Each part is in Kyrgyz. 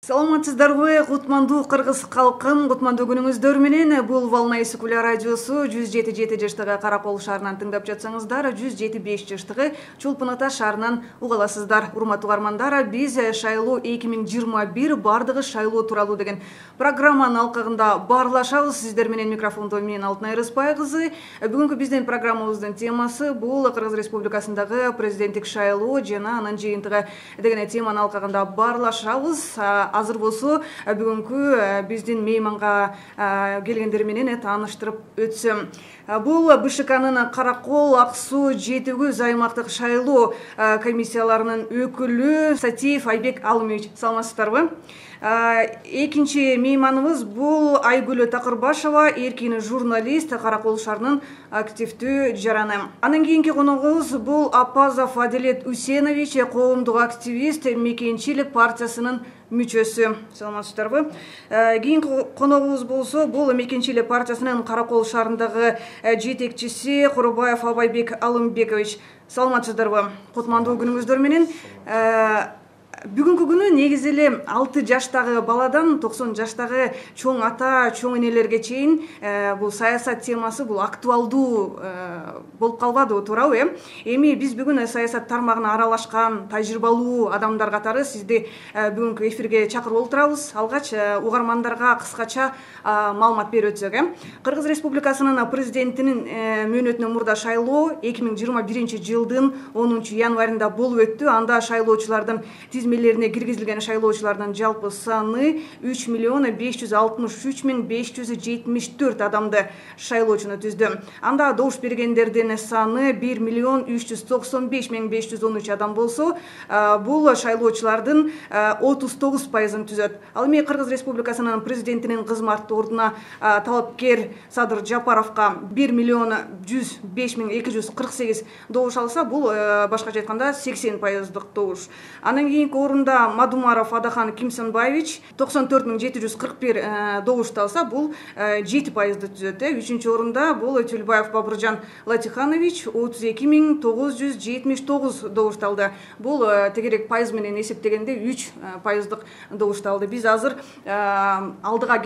Саламатсыздарбы, кутмандуу кыргыз калкым, кутмандуу күнүңүздөр менен. Бул Волна Исыкуля радиосу 107,7 жаштагы Каракол шаарынан тыңдап жатсаңыздар, 107,5 жаштагы Чулпун Ата шаарынан угаласыздар. Урматтуу угармандар, биз шайлоо 2021 бардыгы шайлоо тууралуу деген программанын алкагында баарлашабыз. Сиздер менен микрофондо мен Алтынай Рыспай кызы. Бүгүнкү биздин программабыздын темасы бул Кыргыз Республикасындагы президенттик шайлоо жана анын жыйынтыгы деген теманын алкагында баарлашабыз. Азыр болсо бүгүнкү биздин мейманга келгендер менен тааныштырып өтсөм. Бул БШКнын Каракол, Ак Суу, Жети Көз аймактык шайлоо комиссияларынын өкүлү Сатиев Айбек Алымович. Саламатсыздарбы? Экинчи мейманыбыз бул Айгүл Такырбашева, эркин журналист, Каракол шаарынын активдүү жараны. Анын кийинки коногубуз бул Апазов Аделет Усенович, коомдук активист, Мекенчилик партиясынын мүчөсү. Саламатсыздарбы? Кийинки коногубуз болсо бул Мекенчилик партиясынын Каракол шаарындагы жетекчиси Курбаев Абайбек Алымбекович. Саламатсыздарбы? Кутмандуу күнүңүздөр менен. Бүгүнкү күнү негизи эле 6 жаштагы баладан 90 жаштагы чоң ата, чоң энелерге чейин бул саясат темасы бул актуалдуу болуп калбадыбы, туурабы? Эми биз бүгүн саясат тармагына аралашкан тажрыйбалуу адамдар катары сизди бүгүнкү эфирге чакырып отурабыз. Алгач угармандарга кыскача маалымат берип өтсөк, Кыргыз Республикасынын президентинин мөөнөтүнөн мурда шайлоо 2021 жылдын 10 январында болуп өттү. Анда шайлоочулардын тизмелерине киргизилген шайлоочулардын жалпы саны 3,563,574 адамды шайлоочуну түздү. Анда добуш бергендердин саны 1,395,513 адам болсо, бул шайлоочулардын 39%-ын түзөт. Ал эми Кыргыз Республикасынын президентинин кызматтуу ордуна талапкер Садыр Жапаровго 1,105,248 добуш алса, бул башкача айтканда 80%-дык добуш. Анын кийинки орунда Мадумаров Адахан Кимсанбаевич 94,741 добушту алса, бул 7%-ды түзөт. Үчүнчү орунда бул Тюльбаев Бабыржан Латиханович 32,979 добушту алды. Бул тегерек пайыз менен эсептегенде 3%-дык добушту алды. Биз азыр алдыга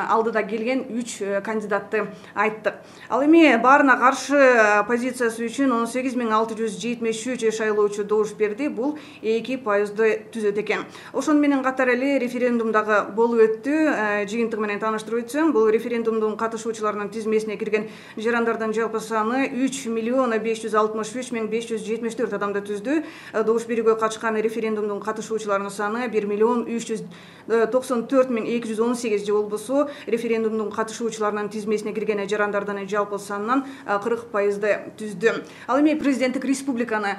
алдыда келген 3 кандидатты айттык. Ал эми баарына каршы позициясы үчүн 18,673 шайлоочу добуш берди. Бул 2%-ды түзөт экен. Ошону менен катар эле референдумдагы болуп өттү. Жыйынтыгы менен тааныштырып өтсөм, бул референдумдун катышуучуларынын тизмесине кирген жарандардын жалпы саны 3,563,574 адамды түздү. Добуш берүүгө катышкан референдумдун катышуучуларынын саны 1,394,218 же болбосо референдумдун катышуучуларынын тизмесине кирген жарандардын жалпы санынан 40%-ды түздү. Ал эми президенттик республиканы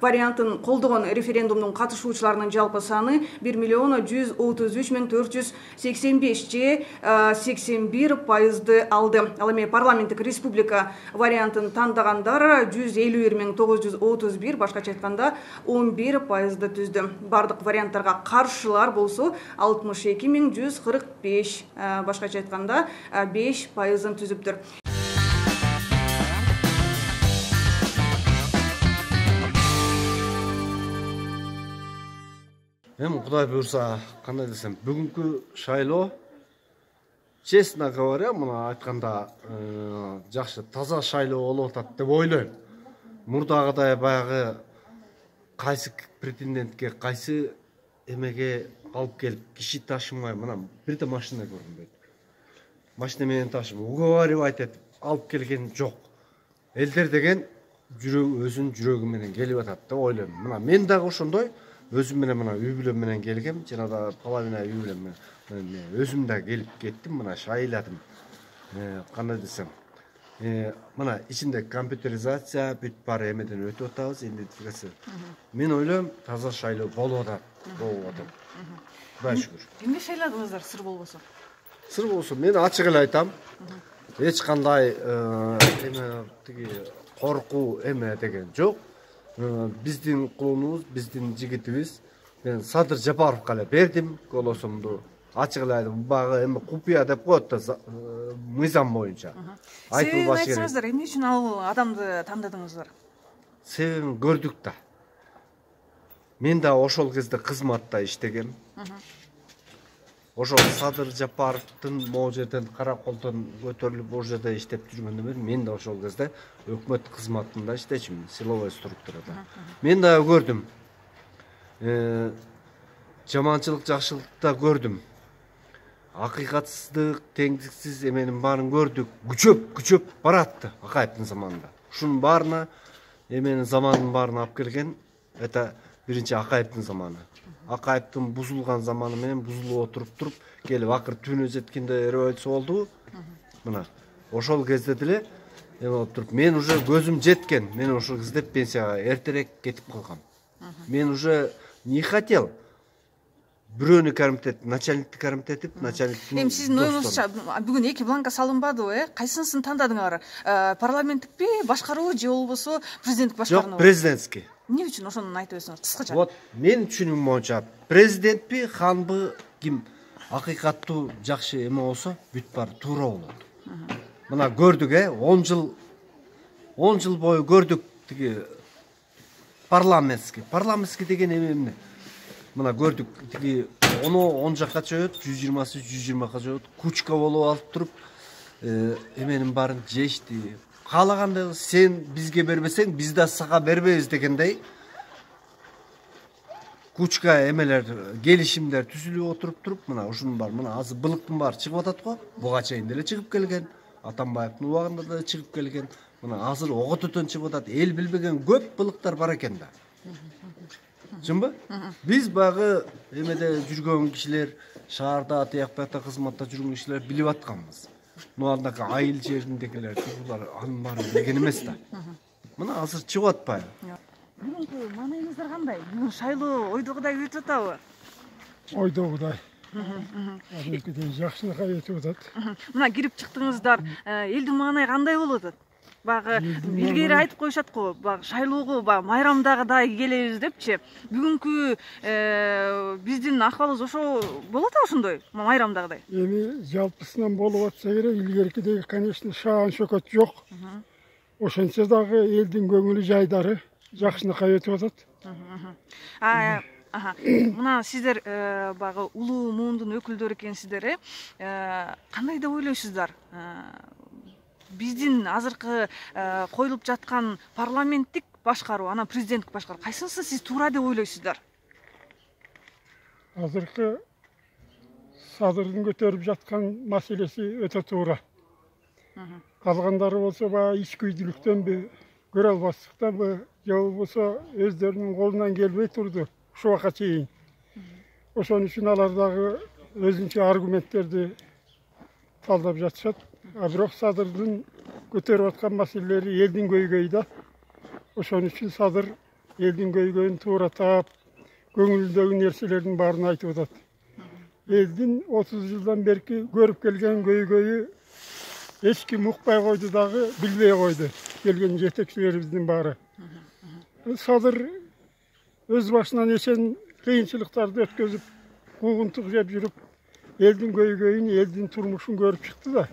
вариантын колдогон референдумдун катышуучуларынын жалпы саны 1,133,485 же 81%-ды алды. Ал эми парламенттик республика вариантын тандагандар 151,931, башкача айтканда 11%-ды түздү. Бардык варианттарга каршылар болсо 62,145, башкача айтканда 5%-ын түзүптүр. Кудай буюрса, кандай десем, бүгүнкү шайлоо, честно говоря, мына айтканда жакшы, таза шайлоо болуп атат деп ойлойм. Мурдагыдай баягы кайсы претендентке, кайсы эмеге алып келип киши ташымай, мына бирде машина көрүнбөйт. Машина менен ташып, уговаривать этип алып келген жок. Элдер деген өзүнүн жүрөгү менен келип атат деп ойлойм. Мына мен дагы ошондой өзүм менен мына үй бүлөм менен келгем, жана да половина үй бүлөм менен өзүм да келип кеттим, мына шайладым. Кандай десем, мына ичинде компьютеризация бүт бар эмеден өтүп атабыз, идентификация. Мен ойлойм, таза шайлоо болуп атат. Кудайга шүгүр. Эмне шайладыңыздар, сыр болбосо? Сыр болсо, мен ачык эле айтам. эч кандай эме тиги коркуу эме деген жок. Биздин кулунубуз, биздин жигитибиз. Мен Садыр Жапаровго эле бердим голосумду. Ачык эле айттым, багы эми купуя деп коет да мыйзам боюнча. Айтылбаш керек. Айтсаңыздар, эмне үчүн ал адамды тандадыңыздар? Себебин көрдүк да. Мен да ошол кезде кызматта иштегем. Ошол Садыр Жапаровдун могу жерден караколдон көтөрүлүп ошол жерде иштеп жүргөндөн бери мен да ошол кезде өкмөт кызматында иштечүмүн, силовой структурада. Мен да көрдүм. Жаманчылык, жакшылыкты көрдүм. Акыйкатсыздык, теңдиксиз эменин баарын көрдүк. Күчөп баратты Акаевдин заманында. Ушунун баарына эменин заманынын баарын алып келген это биринчи Акаевдин заманы. Акаевдин бузулган заманы менен бузулуп туруп келип акыр түбүнө жеткенде революция болду. Мына ошол кезде деле эме болуп туруп мен уже көзүм жеткен. Мен ошол кезде пенсияга эртерээк кетип калгам. Мен уже не хотел бирөөнү кармит этип, начальникти кармит этип, начальниктин. Эми сиздин оюңузча бүгүн эки бланка салынбадыбы, Кайсынысын тандадыңар? Парламенттикпи, башкаруу же болбосо президенттик башкаруу? Жок, президентский. Эмне үчүн ошону айтып өтсөңүз кыскача? Вот, мен түшүнүгүм боюнча президентпи, ханбы, ким акыйкаттуу жакшы эме болсо, бүт бар туура болот. Мына көрдүк, 10 жыл бою көрдүк тиги парламентский деген эмне? Мына көрдүк тиги 10 жакка чөйөт, 120-сы 120-га чөйөт, кучка болуп алып туруп, эменин баарын жешти. Каалагандай сен бизге бербесең, биз да сага бербейбиз дегендей кучка эмелер, келишимдер түзүлүп туруп, мына ушунун бар, мына азыр былыктын баары чыгып атат го. Буга чейин деле чыгып келген, Атамбаевдин убагында да чыгып келген. Мына азыр ого-төтөн чыгып атат. Эл билбеген көп былыктар бар экен да. Чынбы? Биз багы эмеде жүргөн кишилер, шаарда тияк бuyakta кызматта жүргөн кишилер билип атканбыз. Нуандагы айыл жериндегилер, булар анын баарын билген эмес да. Мына азыр чыгып атпайбы? Бүгүнкү маанайыңыздар кандай? Бүгүн шайлоо ойдогудай өтүп атабы? Ойдогудай. Кадимкидей жакшылыкка өтүп атат. Мына кирип чыктыңыздар, элдин маанайы кандай болуп атат? Багы илгери айтып коюшат го, багы шайлоого майрамдагыдай келебиз депчи. Бүгүнкү биздин акыбалыбыз ошо болот ошондой, майрамдагыдай. Эми жалпысынан болуп атса керек, илгеркидей, конечно, шаан шөкөт жок. Ошентсе дагы элдин көңүлү жайдары жакшылыкка өтүп атат. Мына сиздер багы улуу муундун өкүлдөрү экенсиздер, кандай деп ойлойсуздар? Биздин азыркы коюлуп жаткан парламенттик башкаруу, анан президенттик башкаруу кайсынысын сиз туура деп ойлойсуздар? Азыркы Садырдын көтөрүп жаткан маселеси өтө туура. Калгандары болсо баягы ич күйдүлүктөнбү, көрө албастыктанбы, же болбосо өздөрүнүн колунан келбей турду ушул убакка чейин. Ошон үчүн алар дагы өзүнчө аргументтерди талдап жатышат. Бирок Садырдын көтөрүп аткан маселелери элдин көйгөйү да. Ошон үчүн Садыр элдин көйгөйүн туура таап, көңүлүндөгү нерселердин баарын айтып атат. Элдин 30 жылдан берки көрүп келген көйгөйү эч ким укпай койду дагы, билбей койду. Келген жетекчилерибиздин баары. Садыр өз башынан эчен кыйынчылыктарды өткөзүп, куугунтук жеп жүрүп, элдин көйгөйүн, элдин турмушун көрүп чыкты да.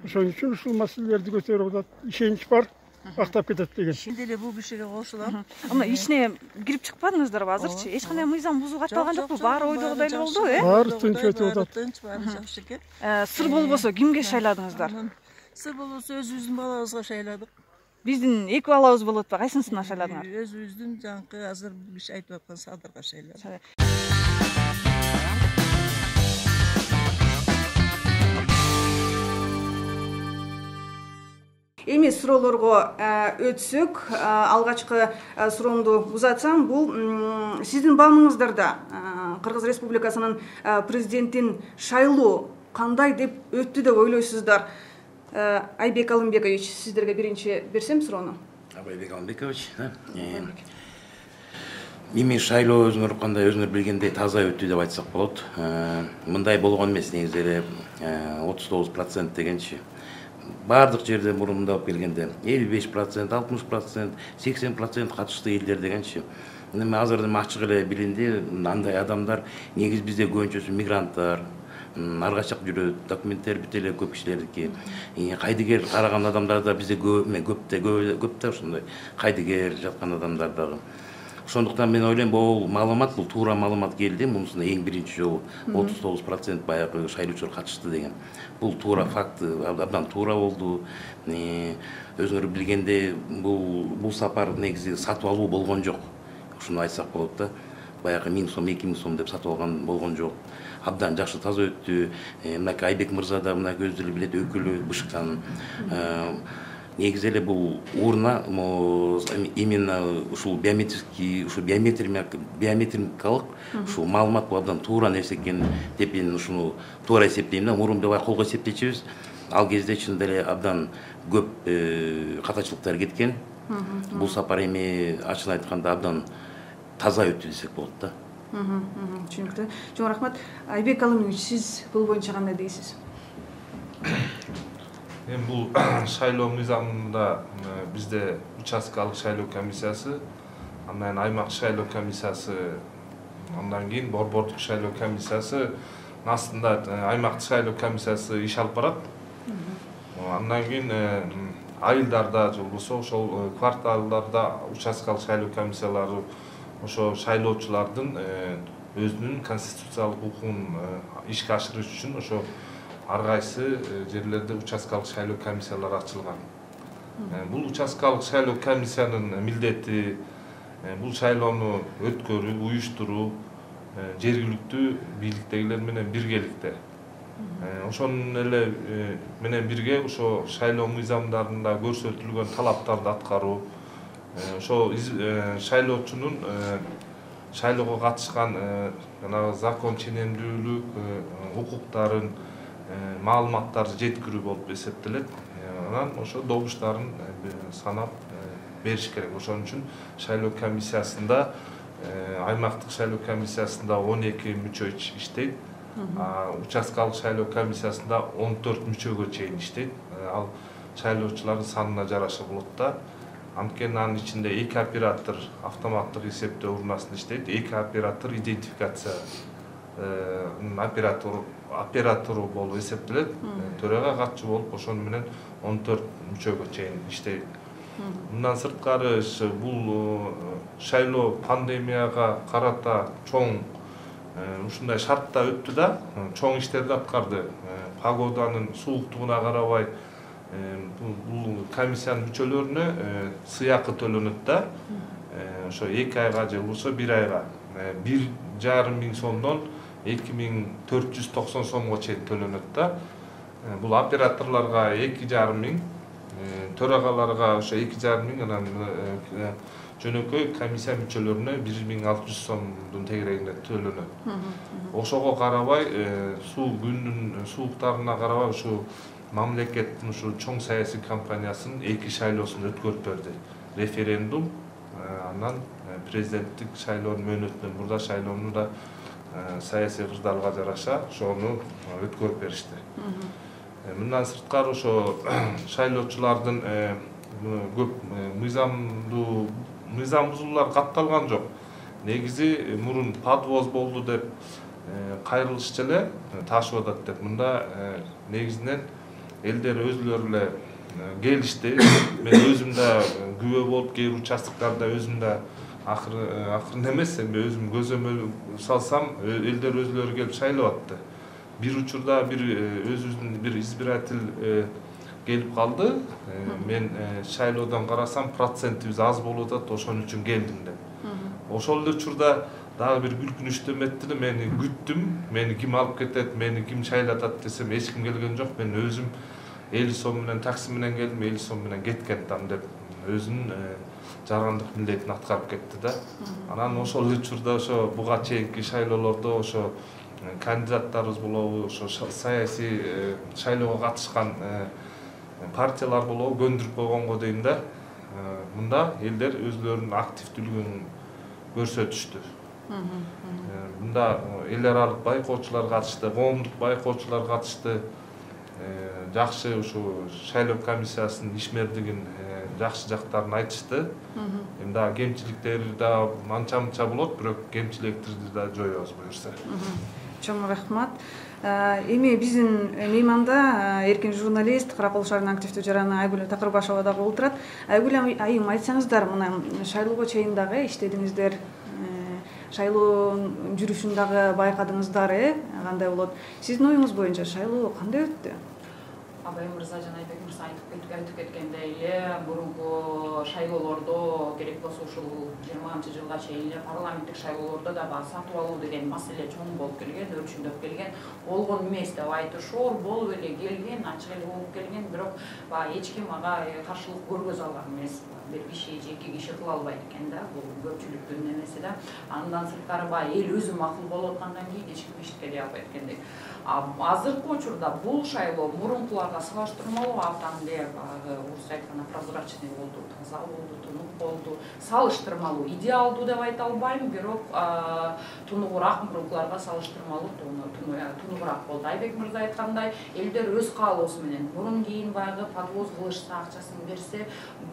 Ошон үчүн ушул маселелерди көтөрүп атат. Ишенич бар, актап кетет деген. Мен деле бул кишиге кошулам. Ама ичине кирип чыкпадыңыздарбы азырчы? Эч кандай мыйзам бузуу катталган жокпу? Баары ойдогудай эле болду, Баары тынч өтүп атат. Тынч, баары жакшы экен. Сыр болбосо кимге шайладыңыздар? Сыр болбосо өзүбүздүн балабызга шайладык. Биздин эки балабыз болот ба? Кайсынысына шайладыңар? Өзүбүздүн жанкы азыр биш айтып аткан Садырга шайладык. Эми суроолорго өтсөк, алгачкы суроону узатсам, бул сиздин баамыңыздарда Кыргыз Республикасынын президентин шайлоо кандай деп өттү деп ойлойсуздар? Айбек Алымбекович, сиздерге биринчи берсем суроону. Айбек Алымбекович, эми шайлоо өзүңөр кандай өзүңөр билгендей таза өттү деп айтсак болот. Мындай болгон эмес, негизи эле 39% дегенчи. бардык жерде мурунда келгенде 55%, 60%, 80% катышты элдер дегенчи. Эми азыр ачык эле билинди, андай адамдар негизи бизде көбүнчөсү мигранттар, аргачак жүрөт, документтер бүт эле көп кишилердики. Кайдыгер караган адамдар да бизде көп да ошондой кайдыгер жаткан адамдар дагы. Ошондуктан мен ойлойм, бул маалымат, бул туура маалымат келди. Мунусунда эң биринчи жолу 39% баягы шайлоочулар катышты деген. Бул туура факт, абдан туура болду. Өзүңөр билгендей, бул сапар негизи сатып алуу болгон жок. Ушуну айтсак болот да. Баягы 1000 сом, 2000 сом деп сатып алган болгон жок. Абдан жакшы таза өттү. Мынакей Айбек мырза да мына өзү деле билет, өкүлү Бышкан. Негизи эле бул урна именно ушул биометрикалык ушул маалымат бул абдан туура нерсе экен деп мен ушуну туура эсептейм да. Мурунда бай колго эсептечүбүз. Ал кезде чын эле абдан көп катачылыктар кеткен. Бул сапар эми ачыгын айтканда абдан таза өттү десек болот да. Түшүнүктүү. Чоң рахмат. Айбек Алымович, сиз бул боюнча кандай дейсиз? Эми бул шайлоо мыйзамында бизде участкалык шайлоо комиссиясы, андан аймак шайлоо комиссиясы, андан кийин борбордук шайлоо комиссиясы, астында аймактык шайлоо комиссиясы иш алып барат. Андан кийин айылдарда же болбосо ошол кварталдарда участкалык шайлоо комиссиялары ошо шайлоочулардын өзүнүн конституциялык укугун ишке ашырыш үчүн ошо ар кайсы жерлерде участкалык шайлоо комиссиялары ачылган. Бул участкалык шайлоо комиссиянын милдети бул шайлоону өткөрүү, уюштуруу жергиликтүү бийликтегилер менен биргеликте. Ошонун эле менен бирге ошо шайлоо мыйзамдарында көрсөтүлгөн талаптарды аткаруу, ошо шайлоочунун шайлоого катышкан жанагы закон ченемдүүлүк укуктарын, маалыматтарды жеткирүү болуп эсептелет. Анан ошо добуштарын санап бериш керек. Ошон үчүн шайлоо комиссиясында, аймактык шайлоо комиссиясында 12 мүчө иштейт. Участкалык шайлоо комиссиясында 14 мүчөгө чейин иштейт. Ал шайлоочулардын санына жараша болот да. Анткени анын ичинде 2 оператор автоматтык эсептөө урнасында иштейт. 2 оператор идентификация оператору болуп эсептелет. Төрага катчу болуп ошону менен 14 мүчөгө чейин иштейт. Мындан сырткары бул шайлоо пандемияга карата чоң ушундай шартта өттү да, чоң иштерди аткарды. Погоданын сууктугуна карабай бул комиссиянын мүчөлөрүнө сыйакы төлөнөт да. Ошо 2 айга же болбосо 1 айга 1,5 миң сомдон 2490 сомго чейин төлөнөт да. Бул операторлорго 2,5 миң, төрагаларга ошо 2,5 миң, анан жөнөкөй комиссия мүчөлөрүнө 1600 сомдун тегерегинде төлөнөт. Ошого карабай күндүн сууктарына карабай ушу мамлекеттин ушу чоң саясий компаниясынын 2 шайлоосун өткөрүп берди. Референдум, анан президенттик шайлоонун мөөнөтүнөн мурда шайлоону да саясий кырдаалга жараша ошону өткөрүп беришти. Мындан сырткары ошо шайлоочулардын көп мыйзам бузуулар катталган жок. Негизи мурун подвоз болду деп кайрылышчу эле ташып атат деп. Мында негизинен элдер өзүлөрү эле келишти. Мен өзүм да күбө болуп кээ бир участоктарда өзүм да акырын эмес, эми өзүм көзөмөл салсам, элдер өзүлөрү келип шайлап атты. Бир учурда өзүбүздүн бир избиратель келип калды. Мен шайлоодон карасам процентибиз аз болуп атат, ошон үчүн келдим деп. Ошол эле учурда дагы бир күлкүнүчтүү эметти, мени күттүм, мени ким алып кетет, мени ким шайлатат десем, эч ким келген жок. Мен өзүм 50 сом менен такси менен келдим, 50 сом менен кеткентам деп өзүнүн жарандык милдетин аткарып кетти да. Анан ошол эле учурда ошо буга чейинки шайлоолордо ошо кандидаттарыбыз болобу, ошо саясий шайлоого катышкан партиялар болобу көндүрүп койгонго дейм да. Мында элдер өзүлөрүнүн активдүүлүгүн көрсөтүштү. Мында эл аралык байкоочулар катышты, коомдук байкоочулар катышты. жакшы ушу шайлоо комиссиясынын ишмердигин жакшы жактарын айтышты. Эми дагы кемчиликтери да манча мынча болот, бирок кемчиликтерди да жоёбуз буюрса. Чоң рахмат. Эми биздин мейманда эркин журналист, Каракол шаарынын активдүү жараны Айгүл Такырбашева дагы отурат. Айгүл айым, айтсаңыздар, мына шайлоого чейин дагы иштедиңиздер, шайлоо жүрүшүн дагы байкадыңыздар, кандай болот? Сиздин оюңуз боюнча шайлоо кандай өттү? Абай мырза жана Айбек мырза айтып кеткендей эле, мурунку шайлоолордо керек болсо ушул 20-жылга чейин эле парламенттик шайлоолордо да сатып алуу деген маселе чоң болуп келген, өрчүндөп келген, болгон эмес деп айтышоор болуп эле келген, ачык эле болуп келген, бирок эч ким ага каршылык көргөзө алган эмес. Бир киши же эки киши кыла албайт экен да, бул көпчүлүктүн эмеси да. Андан сырткары эл өзү макул болуп аткандан кийин эч ким эчтеке дей албайт экендей. Азыркы учурда бул шайлоо мурункуларга салыштырмалуу абдан эле орусча айтканда прозрачный болду, таза болду, тунук болду. Салыштырмалуу идеалдуу деп айта албайм, бирок тунугураак мурункуларга салыштырмалуу тунугураак болду. Айбек мырза айткандай, элдер өз каалоосу менен мурун кийин баягы подвоз кылышса, акчасын берсе,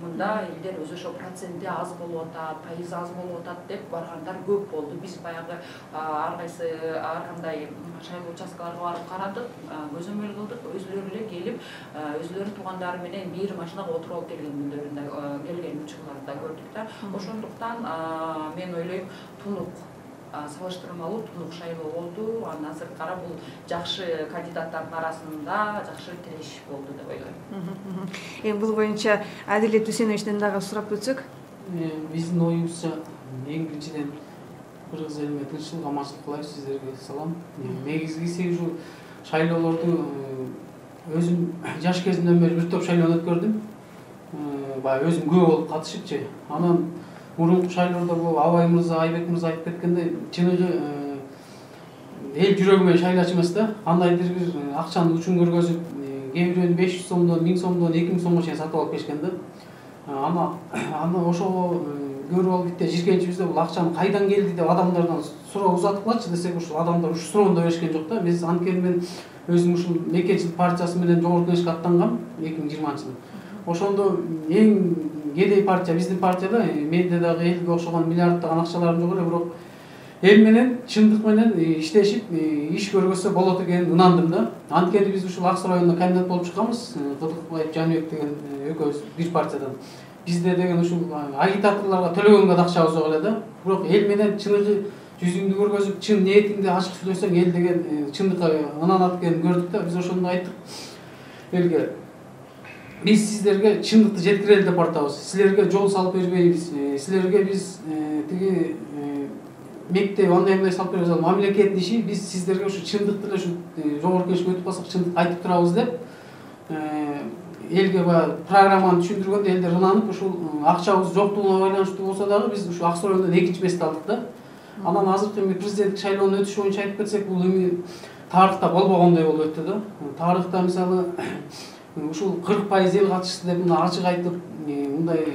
мында элдер өзү ошо проценти аз болуп атат, пайызы аз болуп атат деп баргандар көп болду. Биз баягы ар кандай шайлоо участкаларга барып карадык, көзөмөл кылдык, өзүлөрү эле келип, өзүлөрүнүн туугандары менен бир машинага отуруп алып келген күндөрүндө келген учурларды да көрдүк да. Ошондуктан мен ойлойм, тунук салыштырмалуу тунук шайлоо болду. Андан сырткары бул жакшы кандидаттардын арасында жакшы тиреш болду деп ойлойм. Эми бул боюнча Адилет Дүйсеновичтен дагы сурап өтсөк. Биздин оюбузча эң биринчиден кыргыз элине тынччылык, аманчылык кылайбыз, сиздерге салам. Негизгиси ушу шайлоолорду өзүм жаш кезимден бери бир топ шайлоону өткөрдүм. Баягы өзүм күбө болуп катышыпчы. Анан мурунку шайлоодо бул Абай мырза, Айбек мырза айтып кеткендей, чыныгы эл жүрөгү менен шайлачу эмес да. Кандайдыр бир акчаны үчүн көргөзүп, кээ бирөөнү 500 сомдон, 1000 сомдон, 2000 сомго чейин сатып алып келишкен да. Аны ошого көрүп алып битте жиркенчибизде бул акчаны кайдан келди деп адамдардан суроо узатып калачы десек, ушул адамдар ушу суроону да беришкен жок да. Биз анткени мен өзүм ушул Мекенчилик партиясы менен жогорку кеңешке аттангам 2020-жылы. Ошондо эң кедей партия биздин партияда, менде дагы элге окшогон миллиарддаган акчаларым жок эле, бирок эл менен чындык менен иштешип, иш көргөзсө болот экенин ынандым да. Анткени биз ушул Ак Суу районуна кандидат болуп чыкканбыз, Кыдыкбаев Жаныбек деген экөөбүз бир партиядан. Бизде деген ушул агитаторлорго төлөгөнгө да акчабыз жок эле да. Бирок эл менен чыныгы жүзүңдү көргөзүп, чын ниетиңди ачык сүйлөсөң, эл деген чындыкка ынанат экенин көрдүк да. Биз ошондо айттык элге. Биз сиздерге чындыкты жеткирели деп бартабыз. Силерге жол салып бербейбиз. Силерге биз тиги мектеп андай салып беребиз. Мамлекеттин иши, биз сиздерге ушу чындыкты эле ушу жогорку кеңешке өтүп калсак чындыкты айтып турабыз деп элге баягы программаны түшүндүргөндө элдер ынанып, ушул акчабыз жоктугуна байланыштуу болсо дагы биз ушу Ак Суу районунан экинчи месте алдык да. Анан азыркы президенттик шайлоонун өтүшү боюнча айтып кетсек, бул эми тарыхта болбогондой болуп өттү да. Тарыхта мисалы ушул 40% эл катышты деп мына ачык айтып, мындай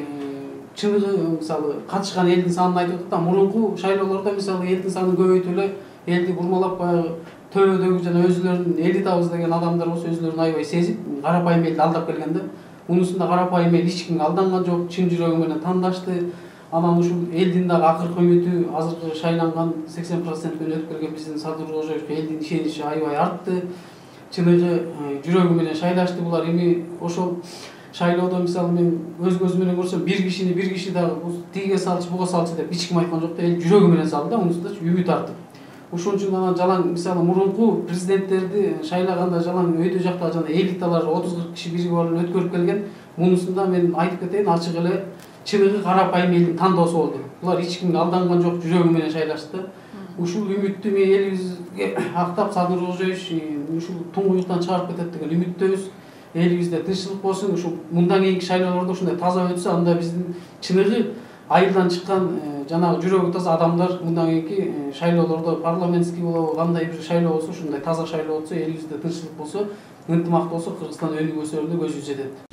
чыныгы мисалы катышкан элдин санын айтып атат да. Мурунку шайлоолордо мисалы элдин санын көбөйтүп эле элди бурмалап баягы төбөдөгү жана өзүлөрүнүн элитабыз деген адамдар болсо өзүлөрүн аябай сезип, карапайым элди алдап келген да. Мунусунда карапайым эл эч кимге алданган жок, чын жүрөгү менен тандашты. Анан ушул элдин дагы акыркы үмүтү азыркы шайланган 80% менен өтүп келген биздин Садыр Кожоевке элдин ишеничи аябай артты. Чыныгы жүрөгү менен шайлашты булар. Эми ошол шайлоодо мисалы мен өз көзүм менен көрсөм, бир киши дагы тиге салчы, буга салчы деп эч ким айткан жок да. Эл жүрөгү менен салды да, мунусундачы үмүт артып. Ошон үчүн анан жалаң мисалы мурунку президенттерди шайлаганда жалаң өйдө жакта жана элиталар 30-40 киши биригип алып өткөрүп келген. Мунусунда мен айтып кетейин, ачык эле чыныгы карапайым элдин тандоосу болду. Булар эч кимге алданган жок, жүрөгү менен шайлашты. Ушул үмүттү мен элибизге актап, Садыр Кожоевич ушул туңгуюктан чыгарып кетет деген үмүттөбүз. Элибизде тынччылык болсун, ушул мындан кийинки шайлоолордо ушундай таза өтсө, анда биздин чыныгы айылдан чыккан жанагы жүрөгү таза адамдар мындан кийинки шайлоолордо парламентский болобу, кандай бир шайлоо болсо, ушундай таза шайлоо өтсө, элибизде тынччылык болсо, ынтымак болсо, Кыргызстан өнүгүп өсөрүнө көзүбүз жетет.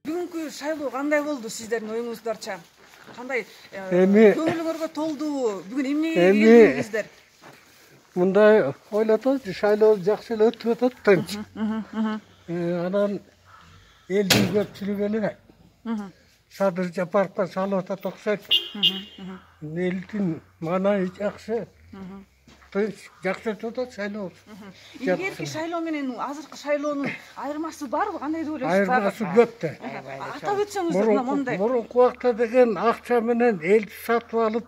Бүгүнкү шайлоо кандай болду сиздердин оюңуздарча? Кандай Эми- көңүлүңөргө толду? Бүгүн эмнеге Эми- келдиңиздер? Мындай ойлоп атат, шайлоо жакшы эле өтүп атат, тынч. Анан элдин көпчүлүгү эле Садыр Жапаровго салып атат окшойт. Элдин маанайы жакшы. Тынч, жакшы өтүп атат шайлоо. Илгерки шайлоо менен азыркы шайлоонун айырмасы барбы? Кандай деп ойлойсуз? Айырмасы көп да. Атап өтсөңүздөр мына мондай. Мурунку убакта деген акча менен элди сатып алып,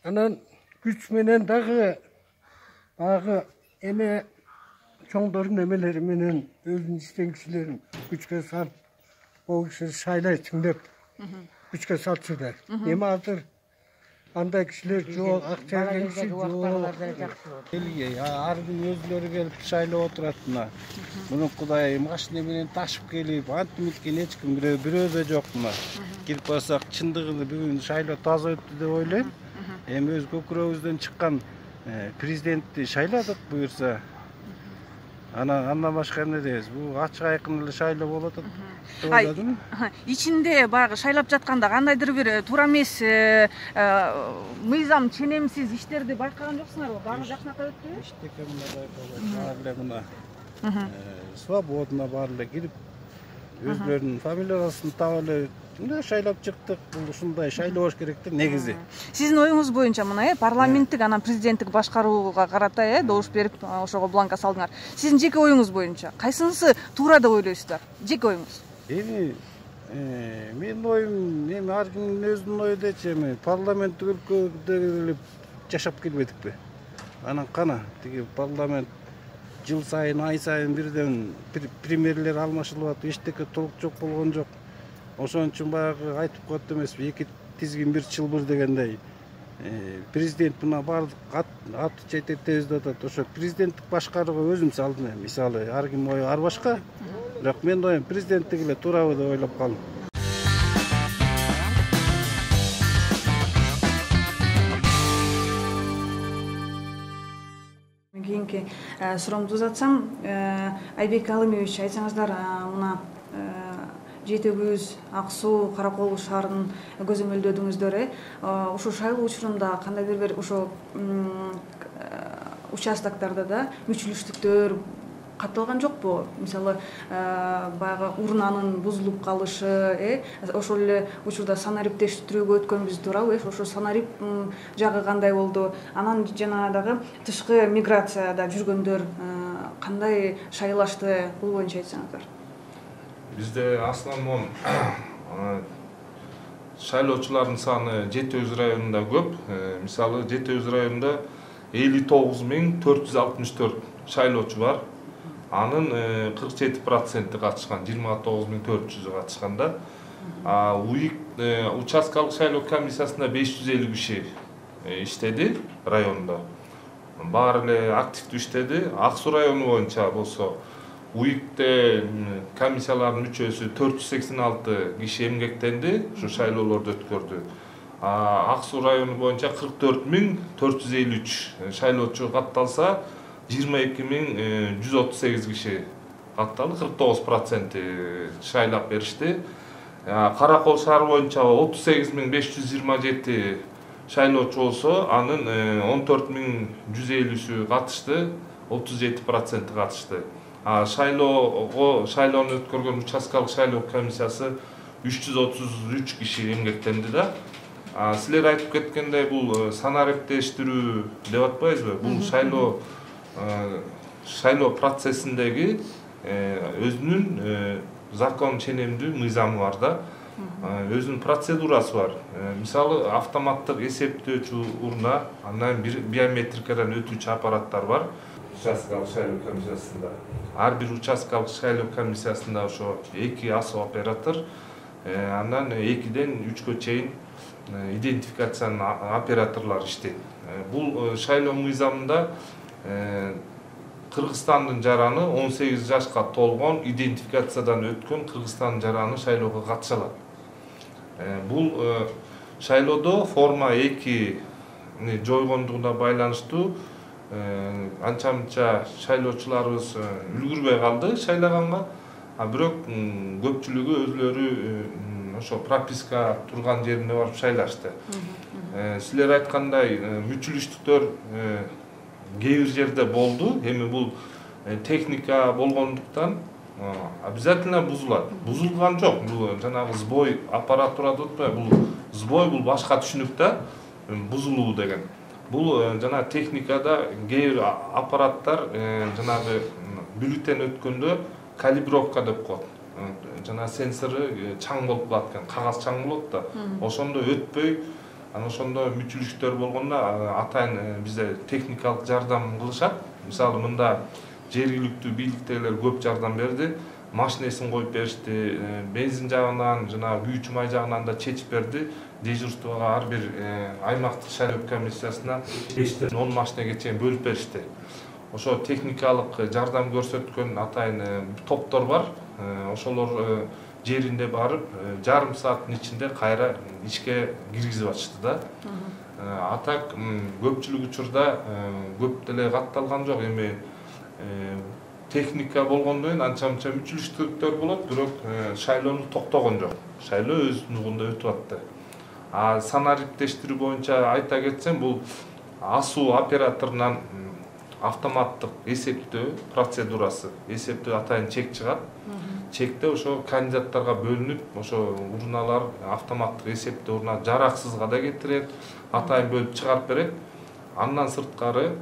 анан күч менен дагы багы эме чоңдордун эмелери менен өзүнүн иштеген кишилерин күчкө салып, ол киши шайлайсың деп күчкө салчудар. Эми азыр андай кишилер жок, акча берген киши жок. Элге ар күнү өзүлөрү келип шайлап отурат мына. Мурункудай машина менен ташып келип, антимиткен эч ким бирөө да жок мына. Кирип барсак, чындыгында бүгүн шайлоо таза өттү деп ойлойм. Эми өз көкүрөгүбүздөн чыккан президентти шайладык буюрса. Андан башка эмне дейбиз? Бул ачык айкын эле шайлоо болот деп ойладым. Ичинде баягы шайлап жатканда кандайдыр бир туура эмес мыйзам ченемсиз иштерди байкаган жоксуңарбы? Баары жакшынакай өттүбү? Эчтеке мына байкалбайт. Баары эле мына свободно баары эле кирип өзлөрүнүн фамилиясын таап эле шайлап чыктык. Бул ушундай шайлоо керек да негизи. Сиздин оюңуз боюнча мына парламенттик анан президенттик башкарууга карата добуш берип ошого бланка салдыңар. Сиздин жеке оюңуз боюнча кайсынысы туура деп ойлойсуздар? Жеке оюңуз. Эми менин оюм эми ар кимдин өзүнүн ою дечи, эми парламенттик өлкөдө жашап келбедикпи? Анан кана тиги парламент жыл сайын, ай сайын бирден премьерлер алмашылып атып, эчтеке толук жок болгон жок. Ошон үчүн баягы айтып коет эмеспи, эки тизгин бир чылбыр дегендей. Президент мына баардык аты жетектебиз деп атат. Ошо президенттик башкарууга өзүм салдым. Мисалы, ар ким ою ар башка. Бирок менин оюм президенттик эле туурабы деп ойлоп калдым. Кийинки суроомду узатсам, Айбек Алымович, айтсаңыздар, мына Жети-Күз, Ак Суу, Каракол шаарынын көзөмөлдөдүңүздөр, ошо шайлоо учурунда кандайдыр бир ошо участоктарда да мүчүлүштүктөр катталган жокпу? Мисалы, баягы урнанын бузулуп калышы, ошол эле учурда санариптештирүүгө өткөнбүз туурабы? Ошо санарип жагы кандай болду? Анан жана дагы тышкы миграцияда жүргөндөр кандай шайлашты? Бул боюнча айтсаңыздар. Бизде основном шайлоочулардын саны Жети-Күз районунда көп. Мисалы, Жети-Күз районунда 59.464 шайлоочу бар. Анын 47% катышкан, 29.400 катышканда. УИК участкалык шайлоо комиссиясында 550 киши иштеди районда. Баары эле активдүү иштеди. Ак Суу району боюнча болсо УИКте комиссиялардын мүчөсү 486 киши эмгектенди, ушу шайлоолорду өткөрдү. Ак Суу району боюнча 44.453 шайлоочу катталса, 22.138 киши катталды, 49% шайлап беришти. Каракол шаары боюнча 38.527 шайлоочу болсо, анын 14.150-сү катышты, 37% катышты. Шайлоону өткөргөн участкалык шайлоо комиссиясы 333 киши эмгектенди да. Силер айтып кеткендей, бул санариптештирүү деп атпайбызбы? Бул шайлоо процессиндеги өзүнүн закон ченемдүү мыйзамы бар да. Өзүнүн процедурасы бар. Мисалы, автоматтык эсептөөчү урна, андан биометрикадан өтүүчү аппараттар бар. Участкалык шайлоо комиссиясында. Ар бир участкалык шайлоо комиссиясында ошо 2 асо оператор, андан 2ден 3кө чейин идентификациянын операторлору иштейт. Бул шайлоо мыйзамында Кыргызстандын жараны 18 жашка толгон, идентификациядан өткөн Кыргызстандын жараны шайлоого катыша алат. Бул шайлоодо форма 2 жойгондугуна байланыштуу анча-мынча шайлоочуларыбыз үлгүрбөй калды шайлаганга. Бирок көпчүлүгү өзлөрү ошо прописка турган жерине барып шайлашты. Силер айткандай мүчүлүштүктөр кээ бир жерде болду. Эми бул техника болгондуктан обязательно бузулат. Бузулган жок. Бул жанагы сбой аппаратура деп атпайбы? Бул сбой, бул башка түшүнүк да. Бузулуу деген. Бул жана техникада кээ бир аппараттар жанагы бюллетень өткөндө калибровка деп коет. Жана сенсору чаң болуп калат экен, кагаз чаң болот да. Ошондо өтпөй, анан ошондо мүчүлүштөр болгондо атайын бизде техникалык жардам кылышат. Мисалы мында жергиликтүү бийликтегилер көп жардам берди. Машинесин коюп беришти, бензин жагынан, жана күйүүчү май жагынан да чечип берди. Дежурствого ар бир аймактык шайлоо комиссиясына 5-10 машинеге чейин бөлүп беришти. Ошо техникалык жардам көрсөткөн атайын топтор бар. Ошолор жеринде барып, жарым сааттын ичинде кайра ишке киргизип атышты да. Атак көпчүлүк учурда көп деле катталган жок. Эми техника болгондон кийин анча-мынча мүчүлүштүктөр болот, бирок шайлоону токтогон жок. Шайлоо өз нугунда өтүп атты. Санариптештирүү боюнча айта кетсем, бул АСУ операторунан автоматтык эсептөө процедурасы, эсептөө атайын чек чыгат. Чекте ошо кандидаттарга бөлүнүп, ошо урналар автоматтык эсептөө урна жараксызга да кетирет, атайын бөлүп чыгарып берет. Андан сырткары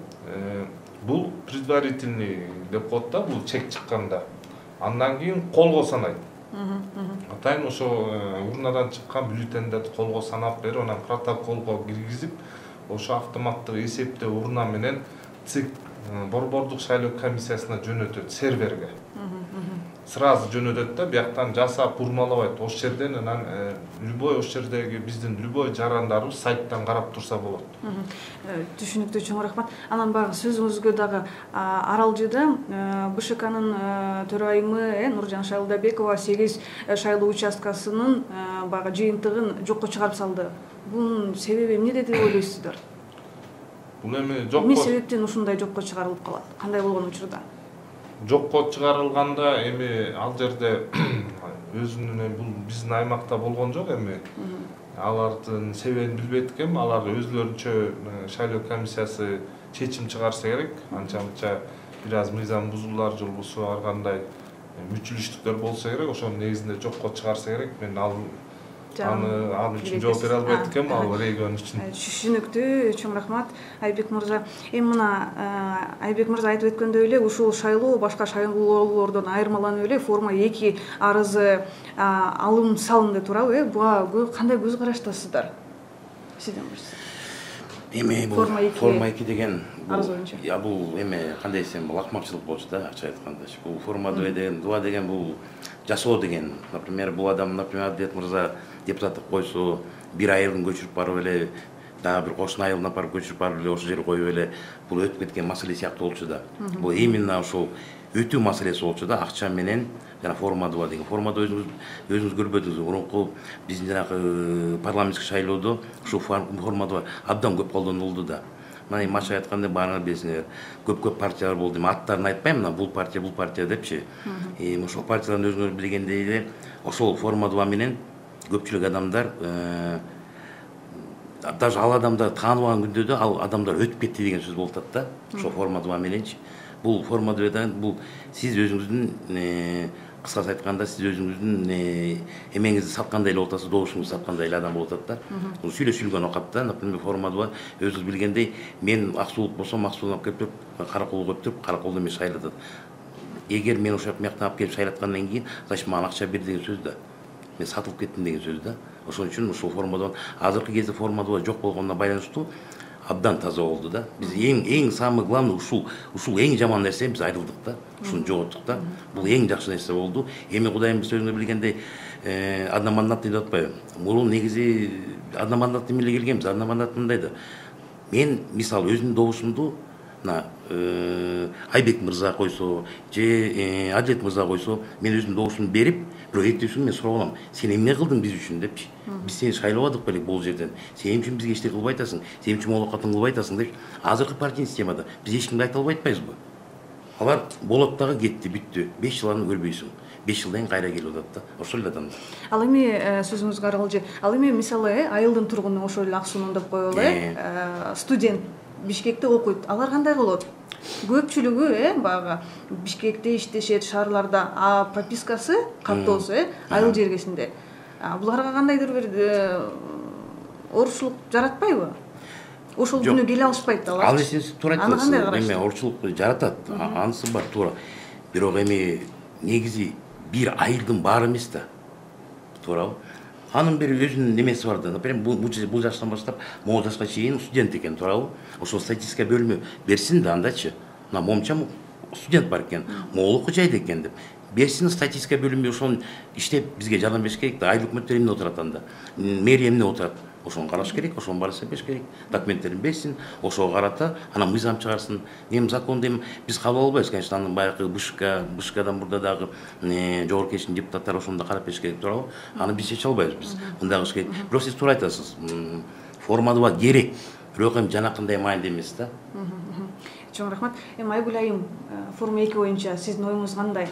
бул предварительный деп коет да, бул чек чыкканда. Андан кийин колго санайт. Атайын ошо урнадан чыккан бюллетендерди колго санап берип, анан протоколго киргизип, ошо автоматтык эсептөө урна менен ЦИК борбордук шайлоо комиссиясына жөнөтөт, серверге. Сразу жөнөтөт да, бияктан жасап урмалабайт. Ош жерден анан любой ош жердеги биздин любой жарандарыбыз сайттан карап турса болот. Түшүнүктүү, чоң рахмат. Анан багы сөзүңүзгө дагы Аралжыда БШКнын төрайымы Нуржан Шайлдабекова 8 шайлоо участкасынын багы жыйынтыгын жокко чыгарып салды. Бунун себеби эмнеде деп ойлойсуздар? Бул эми жокко. Эмне себептен ушундай жокко чыгарылып калат? Кандай болгон учурда? Жокко чыгарылганда эми ал жерде өзүнүн бул биздин аймакта болгон жок эми. Алардын себебин билбейт экенмин. Алар өзлөрүнчө шайлоо комиссиясы чечим чыгарса керек. Анча-мынча бир аз мыйзам бузуулар же болбосо ар кандай мүчүлүштүктөр болсо керек, ошонун негизинде жокко чыгарса керек. Мен аны үчүн жооп бере албайт экенмин, ал регион үчүн. Түшүнүктүү, чоң рахмат Айбек мырза. Эми мына Айбек мырза айтып өткөндөй эле, ушул шайлоо башка шайлоолордон айырмаланып эле форма 2 арызы алым салынды туурабы? Буга кандай көз караштасыздар? Сизден баштайсыз. Эми бул форма 2 деген арыз боюнча. Бул эми кандай десем, бул акмакчылык болчу да, ачык айтканда. Бул форма 2 деген, бул жасоо деген. Например, бул адам, Абдет мырза депутаттык койсо, 1 айылын көчүрүп барып эле, дагы бир кошуна айылына барып көчүрүп барып эле ошол жерге коюп эле, бул өтүп кеткен маселе сыяктуу болчу да. Бул именно ошол өтүү маселеси болчу да, акча менен жана форма 2 деген. Форма 2 өзүңүз көрбөдүңүз, мурунку биздин жанагы парламенттик шайлоодо ушул форма 2 абдан көп колдонулду да. Мына Маша айткандай баарыңар билесиңер, көп партиялар болду. Мен аттарын айтпайм, мына бул партия депчи. Ошол партиялардын өзүңөр билгендей эле, ошол форма 2 менен көпчүлүк адамдар даже ал адамдар тааныбаган күндө да ал адамдар өтүп кетти деген сөз болуп атат да. Ошол форма 2 мененчи. Бул форма 2 бул сиз өзүңүздүн кыскасы айтканда сиз өзүңүздүн эмеңизди саткандай эле болуп атасыз, добушуңузду саткандай эле адам болуп атат да. Бул сүйлөшүлгөн окат да. Например, форма 2 өзүңүз билгендей, мен Аксуулук болсом, Аксуулуна алып келип Караколго коюп туруп, Караколдо мени шайлатат. Эгер мен ошол мияктан алып келип шайлаткандан кийин, значит мага акча бер деген сөз да. Мен сатылып кеттим деген сөз да. Ошон үчүн ушул форма 2 азыркы кезде форма 2 жок болгонуна байланыштуу абдан таза болду да. Биз эң самый главный ушул эң жаман нерсе, биз айрылдык да. Ушуну жоготтук да. Бул эң жакшы нерсе болду. Эми Кудайым сөзүңө билгендей, одномандатный деп атпайбы? Мурун негизи одномандатный эле келгенбиз. Одномандат мындай да. Мен мисалы өзүмдүн добушумду Айбек мырза койсо, же Адилет мырза койсо, мен өзүмдүн добушумду берип, бирок эртесин мен сурап алам. Сен эмне кылдың биз үчүн депчи. Биз сени шайлабадык белек бул жерден. Сен үчүн бизге эчтеке кылбай атасың, сен үчүн молокотун кылбай атасың деп. Азыркы партиялык системада биз эч кимге айта албай атпайбызбы? Алар болот дагы кетти, бүттү. 5 жыл аны көрбөйсүң. 5 жылдан кайра келип атат да. Ошол эле адамдар. Ал эми сөзүңүзгө аралжы. Ал эми мисалы Айылдын тургуну ошол эле Аксунун деп коелу, студент Бишкекте окуйт. Алар кандай болот? Көпчүлүгү баягы Бишкекте иштешет, шаарларда, а пропискасы каттоосу айыл жергесинде. Буларга кандайдыр бир орушчулук жаратпайбы? Ошол күнү келе алышпайт алар. Ал сиз туура айтасыз. Эми орушчулук жаратат. Анысы бар туура. Бирок эми негизи бир айылдын баары эмес да. Туурабы? Анын бир өзүнүн немеси бар да. Например, бул жаштан баштап могу жашка чейин студент экен, туурабы? Ошол статистика бөлүмү берсин да андачы. Мына момча студент бар экен, могулукку жайда экен деп. Берсин статистика бөлүмү ошону иштеп бизге жардам бериш керек да. Айыл өкмөттөр эмне отурат анда? Мэрия эмне отурат? Ошону караш керек, ошону барса бериш керек. Документтерин берсин, ошого карата, анан мыйзам чыгарсын. Эми законду эми биз кабыл албайбыз, конечно, анын баягы БШКдан мурда дагы жогорку кеңештин депутаттары ошондо карап бериш керек, туурабы? Аны биз чече албайбыз биз. Мындай кылыш керек. Бирок сиз туура айтасыз. Формада керек. Бирок эми жанакындай маанилде эмес да. Чоң рахмат. Эми Айгүл айым, форма 2 боюнча сиздин оюңуз кандай?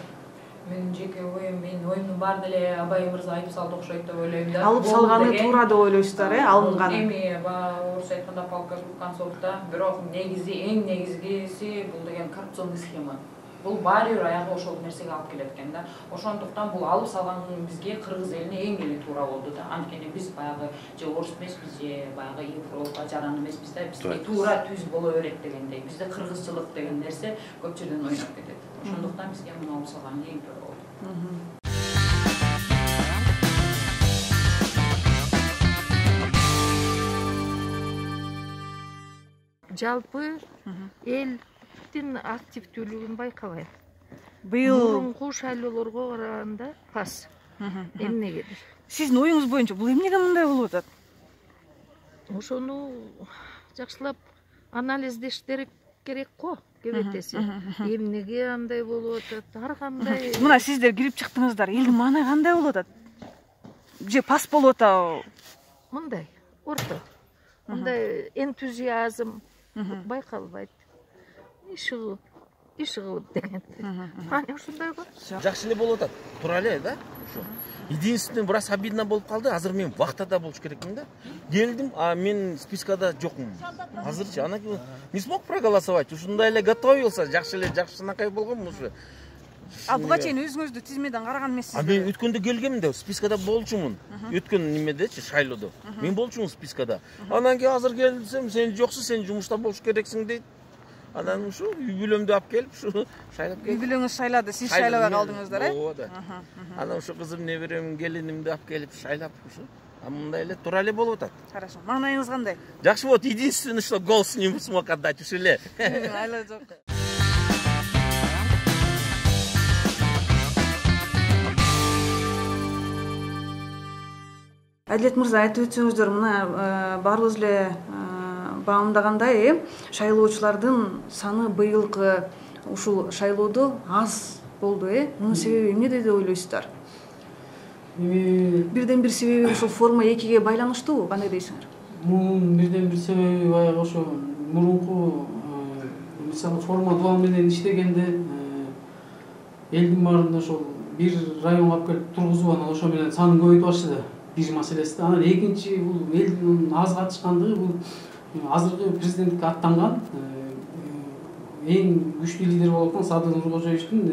Менин жеке оюм, менин оюмдун баарын эле Абай мырза айтып салды окшойт деп ойлойм да. Алып салганы туура деп ойлойсуздар, алынганы. Эми орусча айтканда палка в сорта, бирок негизи эң негизгиси бул деген коррупционный схема. Бул баары бир аягы ошол нерсеге алып келет экен да. Ошондуктан бул алып салган бизге кыргыз элине эң эле туура болду да. Анткени биз баягы же орус эмеспиз, же баягы Европа жаран эмеспиз да. Бизге туура түз боло берет дегендей. Бизде кыргызчылык деген нерсе көп жерден ойноп кетет. Ошондуктан бизге муну алып салган эң туура болду. Жалпы элдин активдүүлүгүн байкабайм. Быйыл мурунку шайлоолорго караганда пас. Эмнегедир? Сиздин оюңуз боюнча бул эмнеге мындай болуп атат? Ошону жакшылап анализдештер керек го, кебетеси. Эмнеге андай болуп атат? Ар кандай. Мына сиздер кирип чыктыңыздар. Элдин мааны кандай болуп атат? Же пас болуп атабы? Мындай, орто. Мындай энтузиазм байкалбайт. Иши кылып деген. Аны ушундай го. Жакшы эле болуп атат. Туура эле да. Ошо. Единственный раз обидно болуп калды. Азыр мен вахтада болуш керекмин да. Келдим, а мен спискада жокмун. Азырчы ана не смог проголосовать. Ушундай эле готовился. Жакшы эле жакшынакай болгом ушу. А буга чейин өзүңүздү тизмеден караган эмессизби? Мен өткөндө келгемин да, спискада болчумун. Өткөн немедечи, шайлоодо. Мен болчумун спискада. Анан кийин азыр келсем, сен жоксуң, сен жумушта болуш керексиң дейт. Анан ушу үй бүлөмдү алып келип, ушу шайлап келдим. Үй бүлөңүз шайлады, сиз шайлабай калдыңыздар, Ооба да. Анан ушу кызым, неберем, келинимди алып келип шайлап ушу. А мындай эле туура эле болуп атат. Хорошо. Маанайыңыз кандай? Жакшы болот. Единственное, что голос не смог отдать, ушу эле. Айла жок. Адилет мырза, айтып өтсөңүздөр, мына баарыбыз эле баамдагандай, шайлоочулардын саны быйылкы ушул шайлоодо аз болду, Мунун себеби эмнеде деп ойлойсуздар? Бирден бир себеби ушул форма 2ге байланыштуубу? Кандай дейсиңер? Мунун бирден бир себеби баягы ошо мурунку мисалы форма 2 менен иштегенде элдин баарында ошол бир районго алып келип тургузуп, анан ошо менен санын көбөйтүп алышты. Бир маселеси да. Анан экинчи бул элдин аз катышкандыгы, бул азыркы президентке аттанган эң күчтүү лидер болуп аткан Садыр Нуркожоевичтин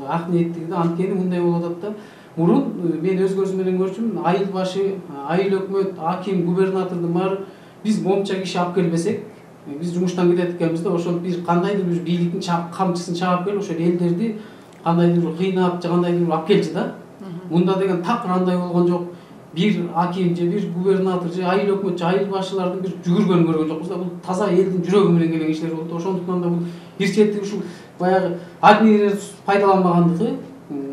ак ниеттиги да. Анткени мындай болуп атат да. Мурун мен өз көзүм менен көрчүмүн, айыл башы, айыл өкмөт, аким, губернатордун баары биз момча киши алып келбесек, биз жумуштан кетет экенбиз да. Ошол бир кандайдыр бир бийликтин камчысын чаап келип, ошол элдерди кандайдыр кыйнап, кандайдыр алып келчү да. Мында деген такыр андай болгон жок. Бир аким же бир губернатор же айыл өкмөт же айыл башчылардын бир жүгүргөнүн көргөн жокпуз да. Бул таза элдин жүрөгү менен келген кишилер болду. Ошондуктан да бул бир чети ушул баягы админ ресурс пайдаланбагандыгы,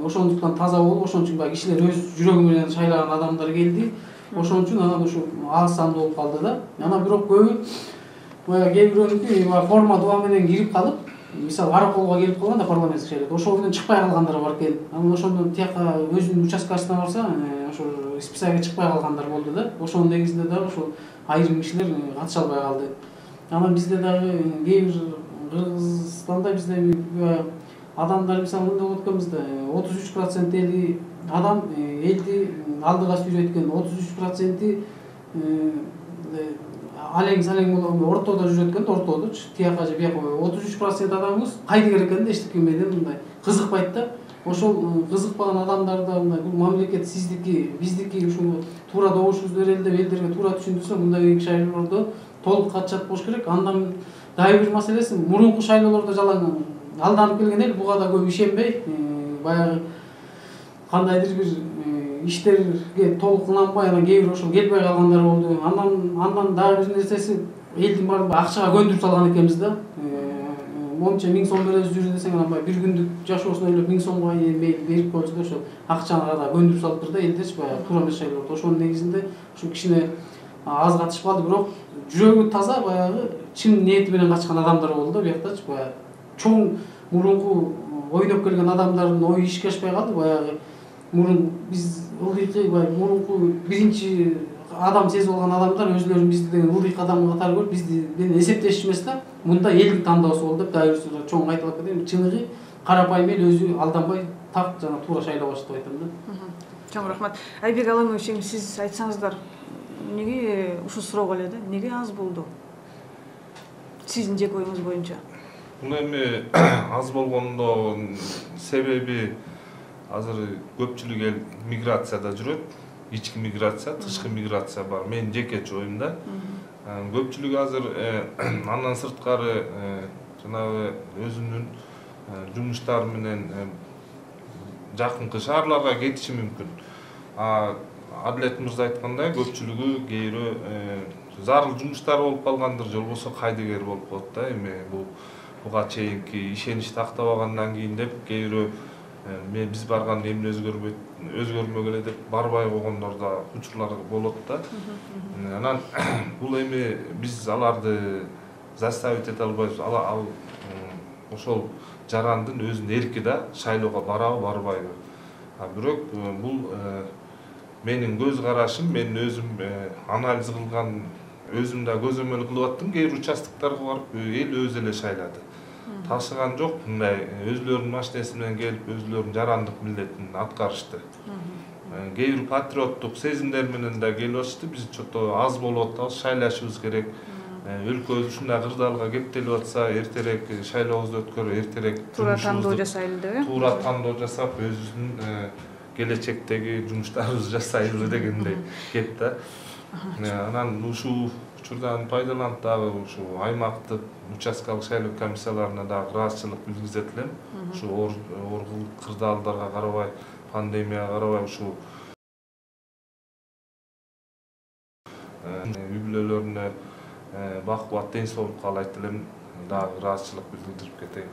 ошондуктан таза болуп, ошон үчүн баягы кишилер өз жүрөгү менен шайлаган адамдар келди. Ошон үчүн анан ушу аз сандуу болуп калды да. Анан бирок көбү баягы кээ бирөөнүкү форма 2 менен кирип калып, мисалы Араколго келип калганда парламенттик шайлоодо ошол менен чыкпай калгандар бар экен. Анан ошондон тияка өзүнүн участкасына барса, ошол списокко чыкпай калгандар болду да. Ошонун негизинде дагы ошол айрым кишилер катыша албай калды. Анан бизде дагы кээ бир Кыргызстанда бизде адамдар мисалы мындай болуп атканбыз да 33% эли адам элди алдыга сүйрөткөн 33% алең салең болуп ортодо жүрөткөн ортодочу тияка же бияка 33% адамыбыз кайда керек экенин эчтеке менен мындай кызыкпайт да. Ошол кызыкпаган адамдарда мындай бул мамлекет сиздики биздики ушул туура добушубузду берели деп элдерге туура түшүндүрсө мындай шайлоолордо толук катышат болуш керек. Андан дагы бир маселеси мурунку шайлоолордо жалаң алданып келген эл буга да көп ишенбей баягы кандайдыр бир иштерге толук ынанбай анан кээ бир ошол келбей калгандар болду. Андан дагы бир нерсеси элдин баарын акчага көндүрүп салган экенбиз да. Монча 1000 сом беребиз жүрү десең анан баягы бир күндүк жашоосун ойлоп 1000 сомго берип койчу да ошол акчаны да көндүрүп салыптыр да элдерчи баягы туура эмес шайлоодо. Ошонун негизинде ушу кичине аз катышып калды, бирок жүрөгү таза баягы чын ниети менен качкан адамдар болду да бияктачы. Баягы чоң мурунку ойноп келген адамдардын ою ишке ашпай калды. Баягы мурун биз ылдыйкы баягы мурунку биринчи адам сезип алган адамдар өзлөрүн бизди деген ылдыйкы адам катары көрүп бизди менен эсептешчү эмес да. Мында элдин тандоосу болду деп дагы бир чоң айтылып кетейин. Чыныгы карапайым эл өзү алданбай так жана туура шайлабашы деп айтам да. Чоң рахмат. Айбек Аламович, сиз айтсаңыздар, неге ушул суроо эле да? Неге аз болду? Сиздин жеке оюңуз боюнча. Бул эми аз болгондо себеби азыр көпчүлүк эл миграцияда жүрөт. Ички миграция, тышкы миграция бар. Менин жекечи оюмда. Көпчүлүк азыр андан сырткары жанагы өзүнүн жумуштары менен жакынкы шаарларга кетиши мүмкүн. Адилет мырза айткандай, көпчүлүгү кээбирөө зарыл жумуштары болуп калгандыр, же болбосо кайдыгер болуп калат да. Эми буга чейинки ишенич тактабагандан кийин деп кээбирөө биз барган эмне өзгөрмөгө эле деп барбай койгондор да учурлар болот да. Анан бул эми биз аларды заставить эте албайбыз. Ошол жарандын өзүнүн эрки да, шайлоого барабы барбайбы. Бирок бул менин көз карашым, мен өзүм анализ кылган, өзүм да көзөмөл кылып аттым. Кээ бир участоктторго барып эл өзү эле шайлады. Ташыган жок, мындай өзлөрүнүн машинеси менен келип өзлөрүнүн жарандык милдетин аткарышты. Кээ бир патриоттук сезимдер менен да келип атышты. Биз чото аз болуп атабыз, шайлашыбыз керек. Өлкөбүз ушундай кырдаалга кептелип атса, эртерээк шайлообузду өткөрүп, эртерээк туура тандоо жасайлы деп. Туура тандоо жасап, өзүбүздүн келечектеги жумуштарыбызды жасайлы дегендей кеп да. Анан ушул учурдан пайдаланып дагы ушу аймактык участкалык шайлоо комиссияларына дагы ыраазычылык билгизет элем. Ушу оор кырдаалдарга карабай, пандемияга карабай ушу үй бүлөлөрүнө бак-кубат ден соолукка каалайт элем, дагы ыраазычылык билдирип кетейин.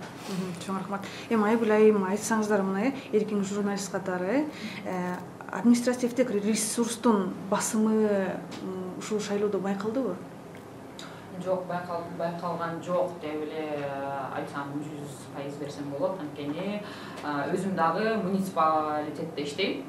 Чоң рахмат. Эми Айгүл айым, айтсаңыздар мына эркин журналист катары административдик ресурстун басымы ушул шайлоодо байкалдыбы? Жок, байкалган жок деп эле айтсам 100% берсем болот. Анткени өзүм дагы муниципалитетте иштейм.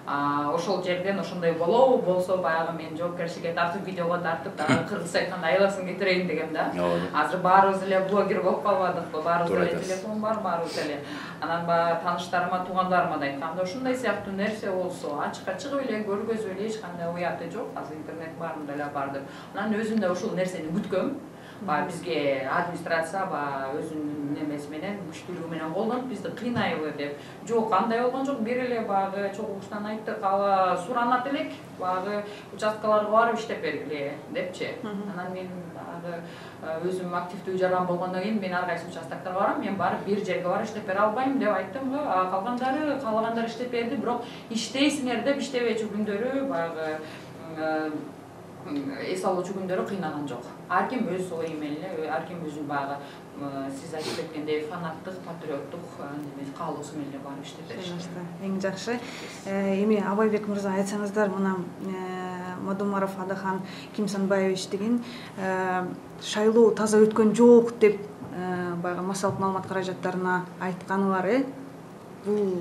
Ошол жерден ошондой болсо баягы мен жоопкерчиликке тартып, видеого тартып, дагы кыргызча айтканда айласын кетирейин дегем да. Азыр баарыбыз эле блогер болуп калбадыкпы, баарыбыз эле телефон бар, баарыбыз эле. Анан баягы тааныштарыма, туугандарыма да айтканда, ушундай сыяктуу нерсе болсо, ачыкка чыгып эле көргөзүп эле, эч кандай уяты жок, азыр интернет баарында эле бар деп. Анан өзүм да ушул нерсени күткөм. Бизге администрация өзүнүн немеси менен, күчтүүлүгү менен колдонуп бизди кыйнайбы деп. Жок, андай болгон жок. Бир эле баягы чогулуштан айттык, суранат элек, баягы участкаларга барып иштеп бергиле депчи. Анан мен баягы өзүм активдүү жаран болгондон кийин мен ар кайсы участокторго барам, мен барып бир жерге барып иштеп бере албайм деп айттым. Калгандары каалагандар иштеп берди, бирок иштейсиңер деп иштебечү күндөрү баягы эс алуучу күндөрү кыйнаган жок. Ар ким өз ою менен эле, ар ким өзүнүн баягы сиз айтып кеткендей фанаттык, патриоттук каалоосу менен эле барып иштеп беришти. Эң жакшы. Эми Абайбек мырза, айтсаңыздар, мына Мадумаров Адахан Кимсанбаевич деген шайлоо таза өткөн жок деп баягы массалык маалымат каражаттарына айтканы бар. Бул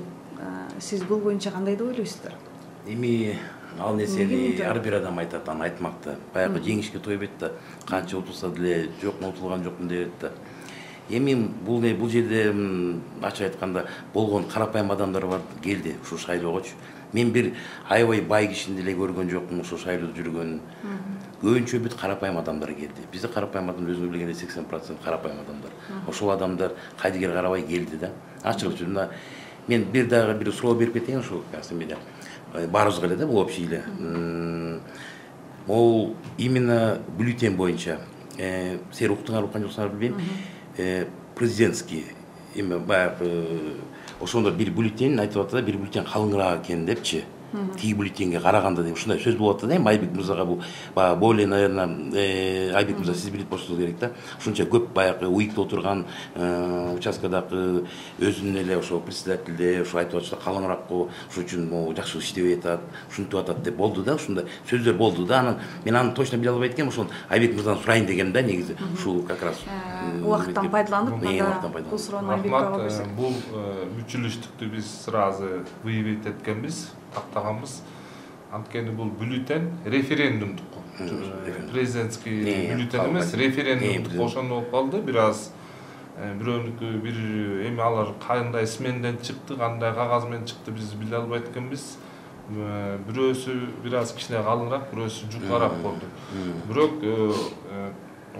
сиз бул боюнча кандай деп ойлойсуздар? Эми ал нерсени ар бир адам айтат, аны айтмакта. Баягы жеңишке той бет да, канча утулса деле жок, утулган жокмун деп да. Эми бул жерде ачык айтканда болгон карапайым адамдар бар келди ушул шайлоогочу. Мен бир аябай бай кишини деле көргөн жокмун ушул шайлоодо жүргөнүн. Көбүнчө бүт карапайым адамдар келди. Бизде карапайым адам өзүңүз билгендей 80% карапайым адамдар. Ошол адамдар кайдыгер карабай келди да. Ачык түрүндө мен бир дагы бир суроо берип кетейин ушул касымда. Баарыбызга эле да бул общий эле. Ол именно бюллетень боюнча сер уктуңар уккан жоксуңар билбейм. Президентский эми баягы ошондо бир бюллетень айтып атат да, бир бюллетень калыңыраак экен депчи. Тиги бюллетенге караганда деп ушундай сөз болуп атат да. Айбек мырзага бул более, наверное, Айбек мырза сиз билип болсоңуз керек да. Ушунча көп баягы уйукта отурган участкадагы өзүнүн эле ошо председательде ошо айтып атышты калыңыраак го, ошол үчүн могу жакшы иштебей атат, ушинтип атат деп болду да. Ушундай сөздөр болду да. Анан мен аны точно биле албайт экенмин, ошону Айбек мырзадан сурайын дегем да, негизи. Ушул как раз убакыттан пайдаланып, бул суроону Айбек мырзага берсек. Бул мүчүлүштүктү биз сразу выявить эткенбиз, тактаганбыз. Анткени бул бюллетень референдумдук. Президентский бюллетень эмес, референдумдук. Ошондо болуп калды. Бир аз бирөөнүкү бир эми алар кандай сменден чыкты, кандай кагаз менен чыкты биз биле албайт экенбиз. Бирөөсү бир аз кичине калыңыраак, бирөөсү жукараак болду. Бирок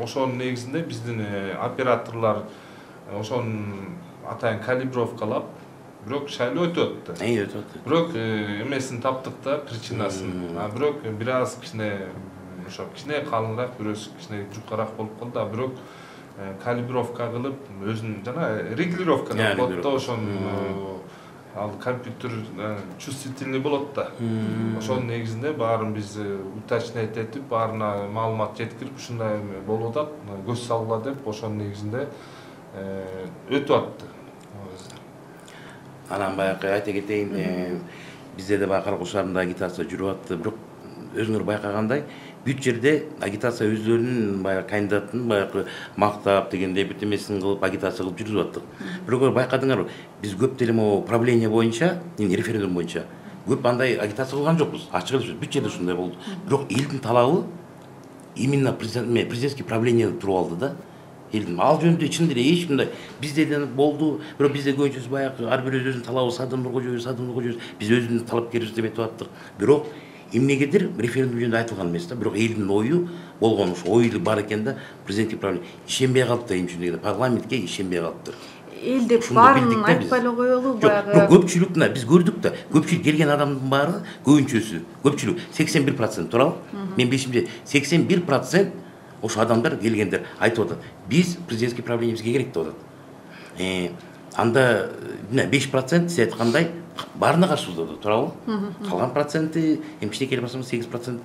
ошонун негизинде биздин операторлор ошонун атайын калибровкалап, бирок шайлоо өтүп атты. Бирок эмесин таптык да, причинасын. Бирок бир аз кичине ошо кичине калыңыраак, бирөөсү кичине жукараак болуп калды. Бирок калибровка кылып, өзүнүн жана регулировка болот да, ошону ал компьютер чувствительный болот да. Ошонун негизинде баарын биз уточнять этип, баарына маалымат жеткирип, ушундай болуп атат, көз салгыла деп ошонун негизинде өтүп атты. Анан баягы айта кетейин, бизде да баягы Каракол шаарында агитация жүрүп атты. Бирок өзүңөр байкагандай, бүт жерде агитация өздөрүнүн баягы кандидатын баягы мактап дегендей бүт эмесин кылып агитация кылып жүрүп аттык. Бирок байкадыңарбы, биз көп деле могу правление боюнча, референдум боюнча көп андай агитация кылган жокпуз. Ачык эле сөз, бүт жерде ушундай болду. Бирок элдин талабы именно президентский правление туруп алды да. Элдин ал жөнүндө чын эле эч мындай бизде деле болду. Бирок бизде көбүнчөсү баягы ар бир өзүнүн талабы Садыр Нуркожоев, биз өзүбүздүн талапкерибиз деп айтып аттык. Бирок эмнегедир референдум жөнүндө айтылган эмес да. Бирок элдин ою болгон ушу ою бар экен да, президенттик правление ишенбей калыптыр, эмне парламентке ишенбей калыптыр. Эл деп баарын айтпай эле коелу баягы. Көпчүлүк биз көрдүк да, көпчүлүк келген адамдын баары көбүнчөсү, көпчүлүк 81% туурабы? Мен бешимде 81% ошо адамдар келгендер айтып атат. Биз президентский правление бизге керек деп атат. Анда 5% сиз айткандай баарына каршы болду, туурабы? Калган проценти эми кичинекей болсо 8%,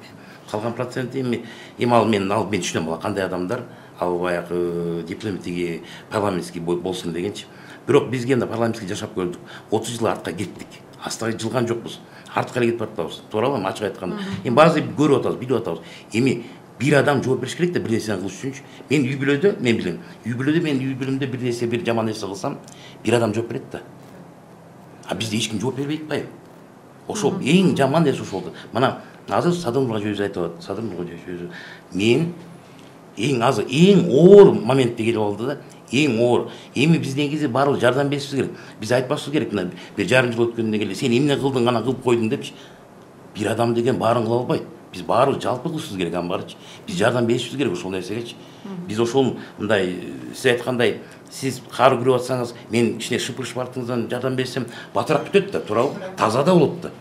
калган проценти эми ал мен түшүнөм бала кандай адамдар ал баягы дипломатиги парламентский болсун дегенчи. Бирок бизге анда парламентский жашап көрдүк. 30 жыл артка кеттик. Астыга жылган жокпуз. Артка эле кетип атабыз. Туурабы? Ачык айтканда. Эми баазы көрүп атабыз, билип атабыз. Эми бир адам жооп бериш керек да бир нерсени кылыш үчүнчү. Мен үй бүлөдө, мен билем. Үй бүлөдө бир нерсе, бир жаман нерсе кылсам, бир адам жооп берет да. Бизде эч ким жооп бербейт атпайбы? Ошол эң жаман нерсе ошол болду. Мына азыр Садыр Нуркожоев айтып атат. Садыр Нуркожоев өзү мен эң оор моментте келип алды да. Эң оор. Эми биз негизи баары жардам беришибиз керек. Биз айтпашыбыз керек. Мына бир жарым жыл өткөндөн келе сен эмне кылдың, гана кылып койдуң депчи. Бир адам деген баарын кыла албайт. Биз баары жалпы кылышыбыз керек аны баарычы. Биз жардам беришибиз керек ошол нерсегечи. Биз ошол мындай сиз айткандай, сиз кар күрөп атсаңыз, мен кичине шыпырыш бартыңыздан жардам берсем, батыраак бүтөт да, туурабы? Таза да болот да.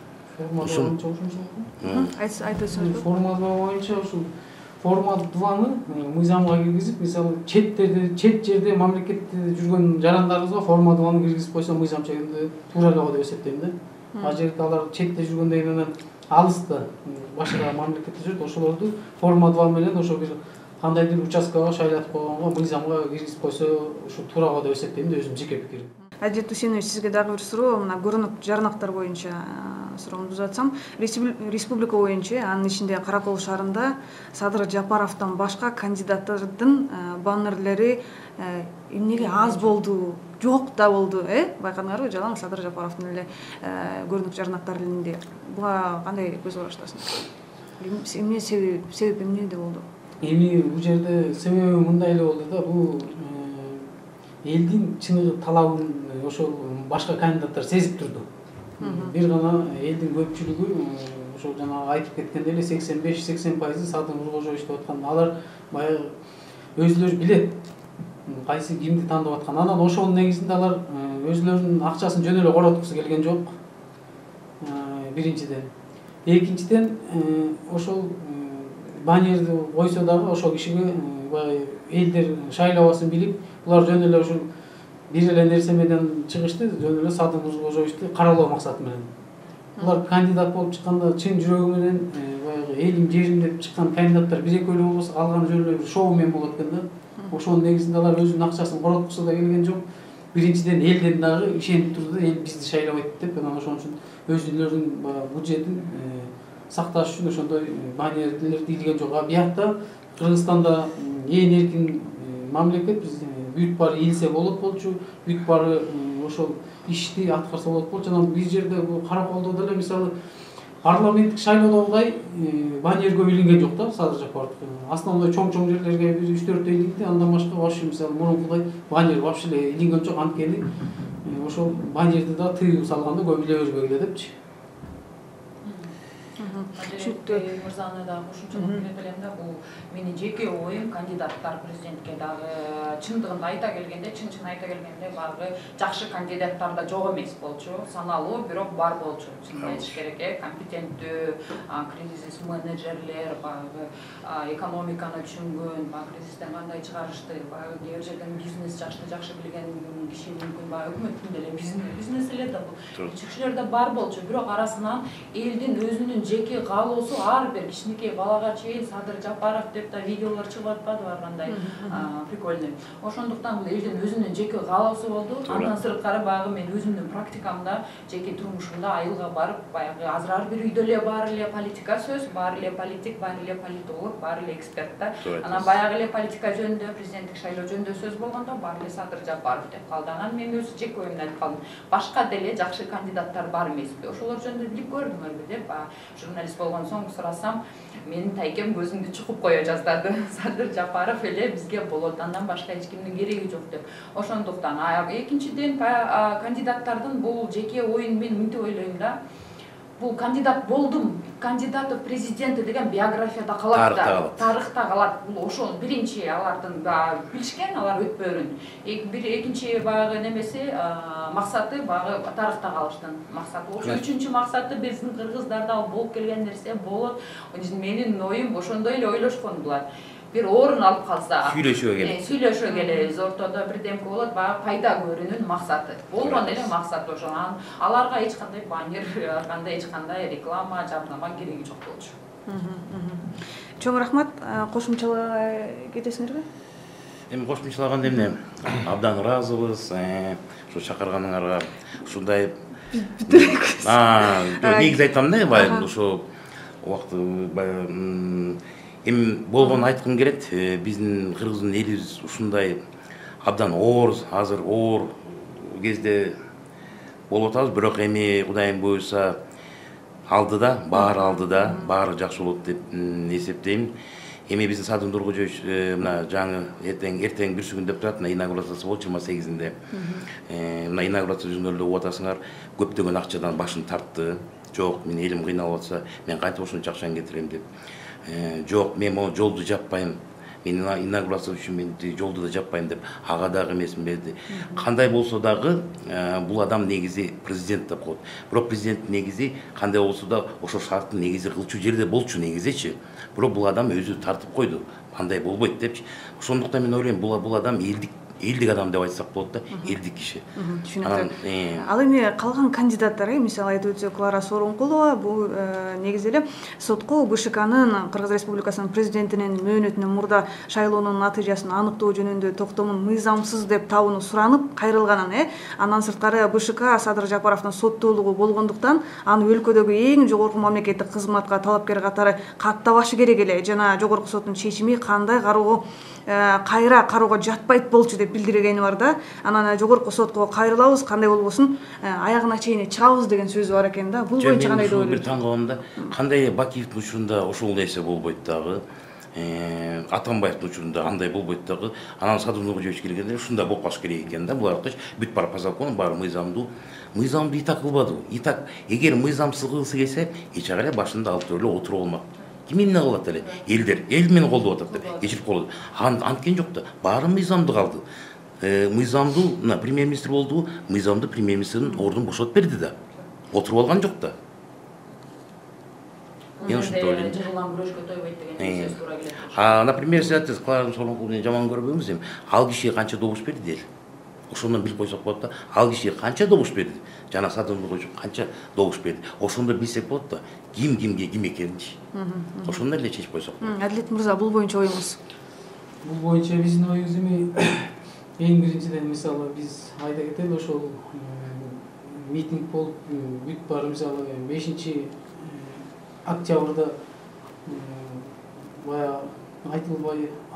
Форма боюнча ушул форма 2-ны мыйзамга киргизип, мисалы чет жерде мамлекетте жүргөн жарандарыбызга форма 2-ны киргизип койсо мыйзам чегинде туура эле деп эсептейм да. Ал жерде алар четте жүргөндөн кийин алыста башка мамлекетте жүрүп, ошолорду форма 2 менен ошо бир кандайдыр участкага шайлатып койгонго мыйзамга киргизип койсо ушу туурага деп эсептейм да, өзүмдүн жеке пикирим. Адил Дүйсенович, сизге дагы бир суроо, мына көрүнүк жарнактар боюнча суроомду узатсам, республика боюнча, анын ичинде Каракол шаарында Садыр Жапаровдон башка кандидаттардын баннерлери эмнеге аз болду, жок да болду, байкадыңарбы? Жалаң Садыр Жапаровдун эле көрүнүк жарнактар элинде. Буга кандай көз караштасыңыз? Эмне себеп эмнеде болду? Эми бул жерде себеби мындай эле болду да, бул элдин чыныгы талабын ошол башка кандидаттар сезип турду. Бир гана элдин көпчүлүгү ошол жана айтып кеткендей эле 85-80% Садыр Нуркожоевич деп аткан. Алар баягы өзүлөрү билет кайсы кимди тандап аткан. Анан ошонун негизинде алар өзүлөрүнүн акчасын жөн эле короткусу келген жок. Биринчиден. Экинчиден ошол баннерди койсо дагы ошол кишиге баягы элдер шайлабасын билип, булар жөн эле ушул бир эле нерсе менен чыгышты, жөн эле Садыр Нуркожоевичти каралоо максаты менен. Булар кандидат болуп чыкканда чын жүрөгү менен баягы элим жерим деп чыккан кандидаттар бир-эки эле болсо, калганы жөн эле шоу мен болот экен да. Ошонун негизинде алар өзүнүн акчасын короткусу да келген жок. Биринчиден элден дагы ишенип турду, эл бизди шайлабайт деп, анан ошон үчүн өзүлөрүнүн баягы бюджетин сакташ үчүн ошондой баннерлерди илген жок. А биякта Кыргызстанда эң эркин мамлекет, биз бүт баары ийилсе болот болчу, бүт баары ошол ишти аткарса болот болчу. Анан бир жерде Караколдо деле мисалы парламенттик шайлоодогудай баннер көп илинген жок да Садыр Жапаров. Основной чоң жерлерге бир 3-4 илинди, андан башка вообще мисалы мурункудай баннер вообще эле илинген жок. Анткени ошол баннерди да тыюу салганда көп иле бербегиле депчи. Мырзаны да кошумчалап келет элем да, бул менин жеке оюм, кандидаттар президентке дагы чындыгында айта келгенде, чын айта келгенде багы жакшы кандидаттар да жок эмес болчу, саналуу, бирок бар болчу. Чын айтыш керек, компетенттүү кризис менеджерлер, багы экономиканы түшүнгөн, багы кризистен кандай чыгарышты, багы кээ бир жерден бизнес жакшы билген киши мүмкүн багы өкмөттүн деле бизнес эле да бул кишилер да бар болчу, бирок арасынан элдин өзүнүн жеке каалоосу ар бир кичинекей балага чейин Садыр Жапаров деп да видеолор чыгып атпадыбы кандай прикольный. Ошондуктан бул элдин өзүнүн жеке каалоосу болду. Андан сырткары багы мен өзүмдүн практикамда, жеке турмушумда айылга барып, баягы азыр ар бир үйдө эле бар эле политика сөз, бар эле политик, бар эле политолог, бар эле эксперт да. Анан баягы эле политика жөнүндө, президенттик шайлоо жөнүндө сөз болгондо бар эле Садыр Жапаров деп калды. Анан мен өз жеке оюмду айтып калдым. Башка деле жакшы кандидаттар бар эмеспи? Ошолор жөнүндө билип көрдүңөрбү деп журналист болгон соң сурасам, менин тайкем көзүңдү чукуп кое жаздады. Садыр Жапаров эле бизге болот, андан башка эч кимдин кереги жок деп. Ошондуктан экинчиден кандидаттардын бул жеке оюн мен мынтип ойлойм да. Бул кандидат болдум, кандидат в президенты деген биографияда калат да, тарыхта калат. Бул ошол биринчи алардын билишкен, алар өтпөрүн. Экинчи багы немеси максаты багы тарыхта калыштын максаты. Ошол үчүнчү максаты биздин кыргыздарда болуп келген нерсе болот. Менин оюм ошондой эле ойлошкон булар. Bir орун алып калса, сүйлөшө келебиз, ортодо бирдемке болот, баягы пайда көрүүнүн максаты. Болгон эле максат ошо. Аларга эч кандай баннер, кандай эч кандай реклама, жарнама кереги жок болчу. Чоң рахмат. Кошумчалаа кетесиңерби? Эми кошумчалаганда эмне? Абдан ыраазыбыз. Ушу чакырганыңарга ушундай негиз айтам да, баягы ушу убакыт эми болгон айткым келет. Биздин кыргыздын элибиз ушундай абдан оор, азыр оор кезде болуп атабыз, бирок эми Кудайым буйруса алдыда, баары жакшы болот деп эсептейм. Эми биздин Садыр Нуркожоевич мына жаңы эртең бир күн деп турат, инаугурациясы болчу 28-inde. Мына инаугурация жөнүндө угуп атасыңар, көптөгөн акчадан башын тартты. Жок, мен элим кыйналып атса, мен кантип ошончо акчаны кетирем деп. Жок, мен могу жолду жаппайм. Мен инаугурация үчүн мен жолду да жаппайм деп ага дагы эмесин берди. Кандай болсо дагы бул адам негизи президент деп коет. Бирок президент негизи кандай болсо да ошо шарттын негизи кылчу жерде болчу негизичи. Бирок бул адам өзү тартып койду. Кандай болбойт депчи. Ошондуктан мен ойлойм, бул адам элдик адам деп айтсак болот да, элдик киши. Түшүнүктүү. Ал эми калган кандидаттар, мисалы айтып өтсөк, Клара Сооронкулова бул негизи эле сотко БШКнын Кыргыз Республикасынын президентинин мөөнөтүнөн мурда шайлоонун натыйжасын аныктоо жөнүндө токтомун мыйзамсыз деп табууну суранып кайрылганын, андан сырткары БШК Садыр Жапаровдун соттуулугу болгондуктан аны өлкөдөгү эң жогорку мамлекеттик кызматка талапкер катары каттабашы керек эле жана жогорку соттун чечими кандай кайра кароого жатпайт болчу деп билдиргени бар да. Анан жогорку сотко кайрылабыз, кандай болбосун аягына чейин чыгабыз деген сөзү бар экен да. Бул боюнча кандай деп ойлойсуз? Бир таң калам да, кандай Бакиевдин учурунда ошол нерсе болбойт дагы. Атамбаевдин учурунда андай болбойт дагы. Анан Садыр Нуркожоевич келгенде ушундай болуп калыш керек экен да. Булар бүт бар по закону баары мыйзамды итак кылбады. Итак, эгер мыйзамсыз кылгысы келсе, эч ак эле башында алып эле отуруп болмак. Ким эмне кылат эле? Эл мени колдоп атат деп, кечирип колдоп. Анткен жок да. Баары мыйзамды калды. Мыйзамды премьер-министр болду, мыйзамды премьер-министрдин ордун бошотуп берди да. Отуруп алган жок да. Мен ушунтип ойлойм. Например, сиз айттыңыз, Клара Сооронбаеваны жаман көрбөйбүз эми. Ал кишиге канча добуш берди дейли. Ошондон билип койсок болот да. Ал кишиге канча добуш берди? Жана Садыр Нуркожоев канча добуш берди? Ошондо билсек болот да. Ким кимге ким экенинчи. Ошондо эле чечип койсок болот. Адилет мырза, бул боюнча оюңуз? Бул боюнча биздин оюбуз эми эң биринчиден мисалы биз айта кетели, ошол митинг болуп бүт бар мисалы 5 октябрда баягы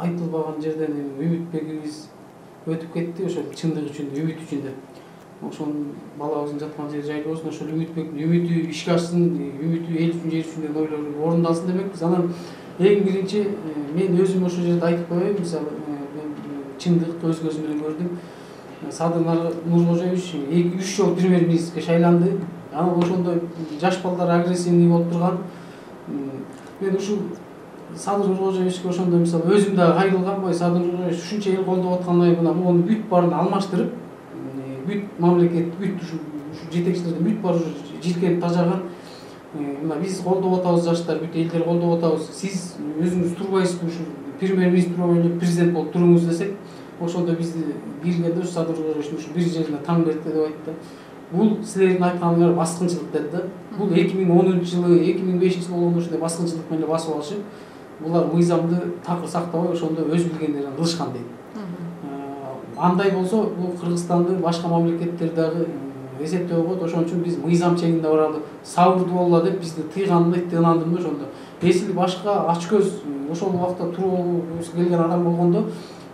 айтылбаган жерден үмүтбегибиз өтүп кетти, ошол чындык үчүн, үмүт үчүн деп. Ошонун балабыздын жаткан жери жайлоосун ошол үмүтбектин үмүтү ишке ашсын, үмүтү эл үчүн, жер үчүн деген ойлору орундалсын демекпиз. Анан эң биринчи мен өзүм ошол жерде айтып коеюн, мисалы чындык өз көзүм менен көрдүм. Садыр Нуркожоевич 2-3 жолу премьер-министрге шайланды. Анан ошондо жаш балдар агрессивный болуп турган. Мен ушул Садыр Нуркожоевичке ошондо мисалы өзүм да кайрылгам, Садыр Нуркожоевич ушунча эл колдоп аткандай муну бүт баарын алмаштырып, бүт мамлекет, бүт ушу жетекчилердин бүт баары жиркенип тажаган. Мына биз колдоп атабыз, жаштар, бүт элдер колдоп атабыз. Сиз өзүңүз турбайсызбы ушу премьер-министр болуп, президент болуп туруңуз десек, ошондо бизди билгенде ушу Садыр Нуркожоевич ушу бир жерине таң берди деп айтты. Бул силердин айтканыңар баскынчылык деди да. Бул 2010-жылы, 2005-жылы болгондо ушундай баскынчылык менен басып алышып, булар мыйзамды такыр сактабай ошондо өз билгендерин кылышкан дейт. Андай болсо, бул Кыргызстанды башка мамлекеттер дагы эсептөө болот. Ошон үчүн биз мыйзам чегинде баралы, сабырдуу бололу деп бизди тыйганына ынандым да ошондо. Эсили башка ачкөз ошол убакта туруп келген адам болгондо,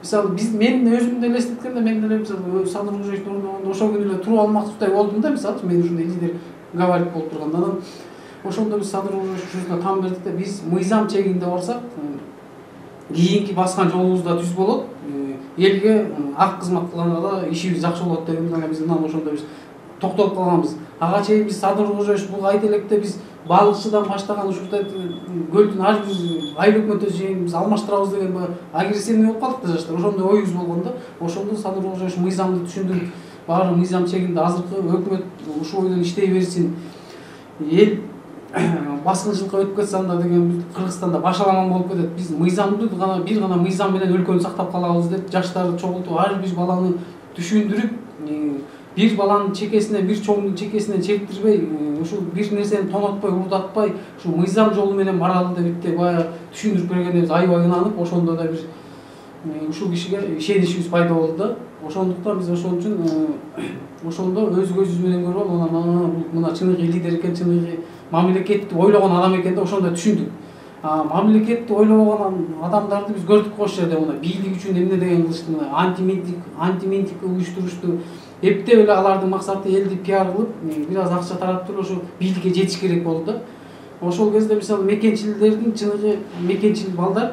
мисалы мен өзүмдү элестеткенде, мен деле мисалы Садыр Нуркожоевдун ордуна ошол күнү эле туруп алмакчыдай болдум да, мисалы мен ушундай лидер говорить болуп турганда. Анан ошондо биз Садыр Нуркожоевдун таң бердик да, биз мыйзам чегинде барсак, кийинки баскан жолубуз да түз болот, элге ак кызмат кылганда ишибиз жакшы болот деген биз ошондо биз токтолуп калганбыз. Ага чейин биз Садыр Нуркожоевич бул айта электе биз балыкчыдан баштаган ушундай көлдүн ар бир айыл өкмөтү чейин биз алмаштырабыз деген агрессивный болуп калдык да жаштар. Ошондой оюбуз болгондо, ошондо Садыр Нуркожоевич мыйзамды түшүндүрүп, баары мыйзам чегинде азыркы өкмөт ушул бойдон иштей берсин. Эл баскынчылыкка өтүп кетсе анда деген Кыргызстанда башаламан болуп кетет. Биз мыйзамды бир гана мыйзам менен өлкөнү сактап калабыз деп жаштарды чогултуп, ар бир баланы түшүндүрүп, бир баланын чекесине, бир чоңдун чекесине чектирбей, ушул бир нерсени тонотпой, урдатпай, ушул мыйзам жолу менен баралы деп баягы түшүндүрүп бергенибиз аябай ынанып, ошондо да бир ушул кишиге ишеничибиз пайда болду да. Ошондуктан биз ошон үчүн ошондо өз көзүбүз менен көрүп алып, мына чыныгы лидер экен, чыныгы мамлекетти ойлогон адам экен деп ошондо түшүндүк. Мамлекетти ойлобогон адамдарды биз көрдүк ошол жерде, мына бийлик үчүн эмне деген кылышты, мына антиментик уюштурушту. Эптеп эле алардын максаты элди пиар кылып, бир аз акча таратып ошо бийликке жетиш керек болду да. Ошол кезде мисалы мекенчилердин чыныгы мекенчил балдар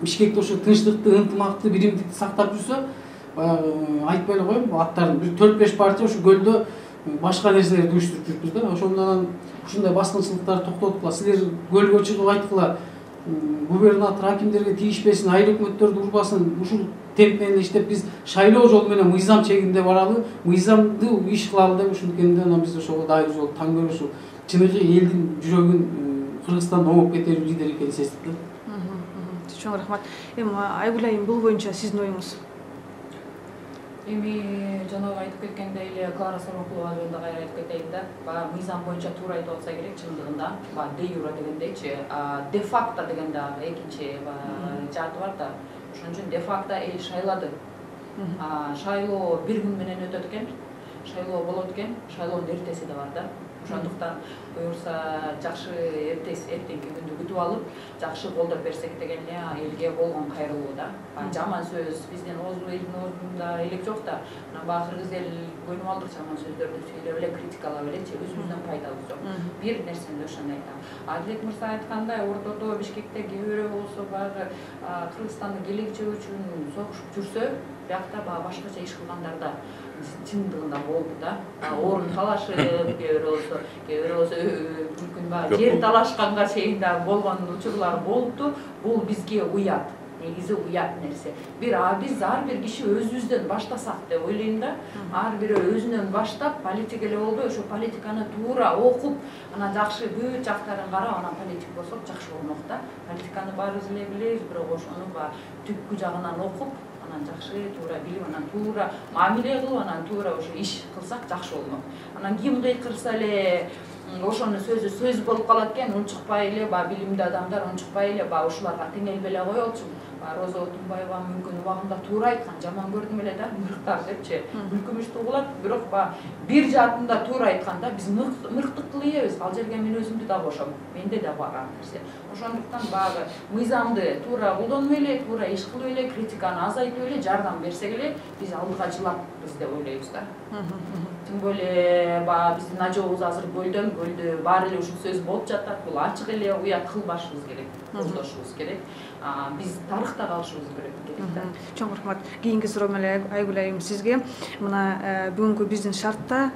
Бишкекте ошо тынчтыкты, ынтымакты, биримдикти сактап жүрсө, айтпай эле коеюн, аттарын 4-5 партия ошо көлдө башка нерселерди уюштуруп жүрүппүз да. Ошондон ушундай баскынчылыктарды токтоткула, силер көлгө чыгып айткыла, губернатор акимдерге тийишпесин, айыл өкмөттөрдү урбасын, ушул темп менен иштеп биз шайлоо жолу менен мыйзам чегинде баралы, мыйзамды иш кылалы деп ушинткенде анан биз ошого дайыр жол таң берип ушул чыныгы элдин жүрөгүн Кыргызстанда оңоп кетерүү лидер экенин сездик да. Чоң рахмат. Эми Айгүл айым, бул боюнча сиздин оюңуз? Эми жанагы айтып кеткендей эле Клара Сооронкулова жөнүндө кайра айтып кетейин да. Баягы мыйзам боюнча туура айтып атса керек чындыгында. Баягы де юра дегендейчи, де факто деген дагы экинчи жааты бар да. Ошон үчүн де факто эл шайлады. Шайлоо бир күн менен өтөт экен. Шайлоо болот экен. Шайлоонун эртеси да бар да. Ошондуктан буюрса жакшы эртеңки күндү күтүп алып, жакшы колдоп берсек деген элге болгон кайрылуу да. Жаман сөз биздин элдин оозунда элек жок да. Баакыркы эл көнүп алдык жаман сөздөрдү сүйлөп эле критикалап элекчи, өзүбүздүн пайдабыз жок. Бир нерсени ошондо айтам. Адилет мырза айткандай, ортодо Бишкекте кээ бирөө болсо баягы Кыргызстандын келечеги үчүн согушуп жүрсө, биякта башкача иш кылгандар да чындыгында болду да. Орун талашып, кээ бирөө болсо мүмкүн жер талашканга чейин да болгон учурлар болупту. Бул бизге уят. Негизи уят нерсе. Биз ар бир киши өзүбүздөн баштасак деп ойлойм да. Ар бирөө өзүнөн баштап, политика эле болбой, ошо политиканы туура окуп, анан жакшы бүт жактарын карап, анан политик болсок жакшы болмок да. Политиканы баарыбыз эле билебиз, бирок ошону түпкү жагынан окуп, анан жакшы туура билип, анан туура мамиле кылып, анан туура ошо иш кылсак жакшы болмок. Анан ким кыйкырса эле ошонун сөзү сөз болуп калат экен, унчукпай эле билимдүү адамдар унчукпай эле ушуларга теңелип эле коелучу. Роза Отунбаева мүмкүн убагында туура айткан, жаман көрдүм эле да, мырктар депчи. Күлкүмүш тугулат, бирок бир жаатында туура айтканда биз мырктык кылыбыз. Ал жерге мен өзүмдү да кошом. Менде да бар ал нерсе. Ошондуктан мыйзамды туура колдонуп эле, туура иш кылып эле, критиканы азайтып эле, жардам берсек эле, биз алдыга жылапбыз деп ойлойбуз да. Тим более биздин ажообуз азыр көлдө баары эле ушул сөз болуп жатат. Бул ачык эле уят кылбашыбыз керек, колдошубуз керек. Биз тарыхта калышыбыз керек да. Чоң рахмат. Кийинки суроом эле Айгүл айым сизге. Мына бүгүнкү биздин шартта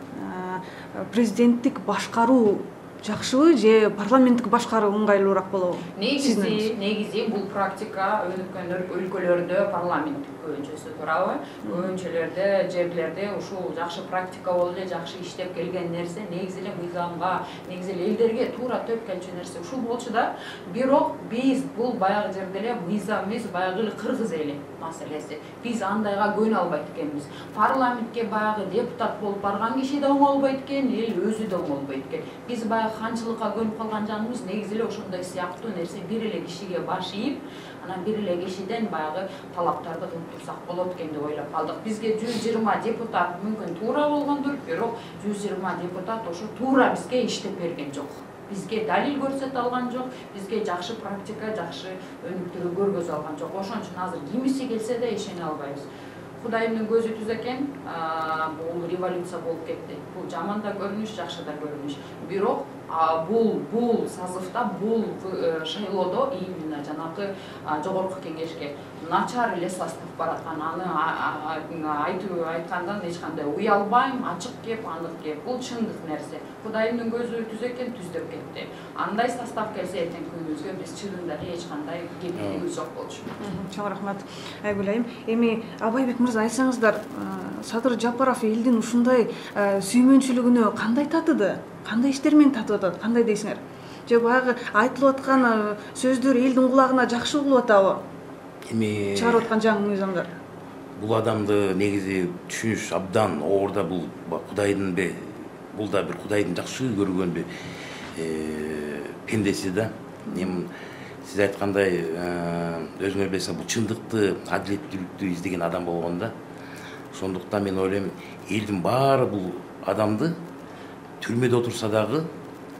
президенттик башкаруу жакшыбы же парламенттик башкаруу ыңгайлуураак болобу? Негизи бул практика өнүккөн өлкөлөрдө парламенттик көбүнчөсү туурабы? Көбүнчөлөрдө жерлерде ушул жакшы практика болуп эле жакшы иштеп келген нерсе, негизи эле мыйзамга, негизи эле элдерге туура төп келчү нерсе ушул болчу да. Бирок биз бул баягы жерде эле мыйзам эмес, баягы эле кыргыз эли маселеси. Биз андайга көнө албайт экенбиз. Парламентке баягы депутат болуп барган киши да оңолбойт экен, эл өзү да оңолбойт экен. Биз канчылыкка көнүп калган жаныбыз негизи эле ошондой сыяктуу нерсе, бир эле кишиге баш ийип, анан бир эле кишиден баягы талаптарды кылып турсак болот экен деп ойлоп калдык. Бизге 120 депутат мүмкүн туура болгондур, бирок 120 депутат ошо туура бизге иштеп берген жок. Бизге далил көрсөтө алган жок, бизге жакшы практика, жакшы өнүктүрүү көргөзө алган жок. Ошон үчүн азыр кимиси келсе да ишене албайбыз. Кудайымдын көзү түз экен, бул революция болуп кетти. Бул жаман да көрүнүш, жакшы да көрүнүш. Бирок бул сазывда, бул шайлоодо именно жанагы жогорку кеңешке начар эле состав бараткан. Аны айткандан эч кандай уялбайм, ачык кеп, анык кеп. Бул чындык нерсе. Кудайымдын көзү түз экен, түздөп кетти. Андай состав келсе эртең күнүбүзгө биз чындыгында эч кандай кепилдигибиз жок болчу. Чоң рахмат Айгүл айым. Эми Абайбек мырза айтсаңыздар, Садыр Жапаров элдин ушундай сүймөнчүлүгүнө кандай татыды? Кандай иштермен татып атат? Кандай дейсиңер? Же баягы айтылып аткан сөздөр элдин кулагына жакшы угулуп атабы? Эми чыгарып аткан жаңы мыйзамдар. Бул адамды негизи түшүнүш абдан оорда, бул Кудайдын бул да бир Кудайдын жакшы көргөн бир пендеси да. Сиз айткандай, өзүңөр билесиңер, бул чындыкты, адилеттүүлүктү издеген адам болгон да. Ошондуктан мен ойлойм, элдин баары бул адамды түрмөдө отурса дагы,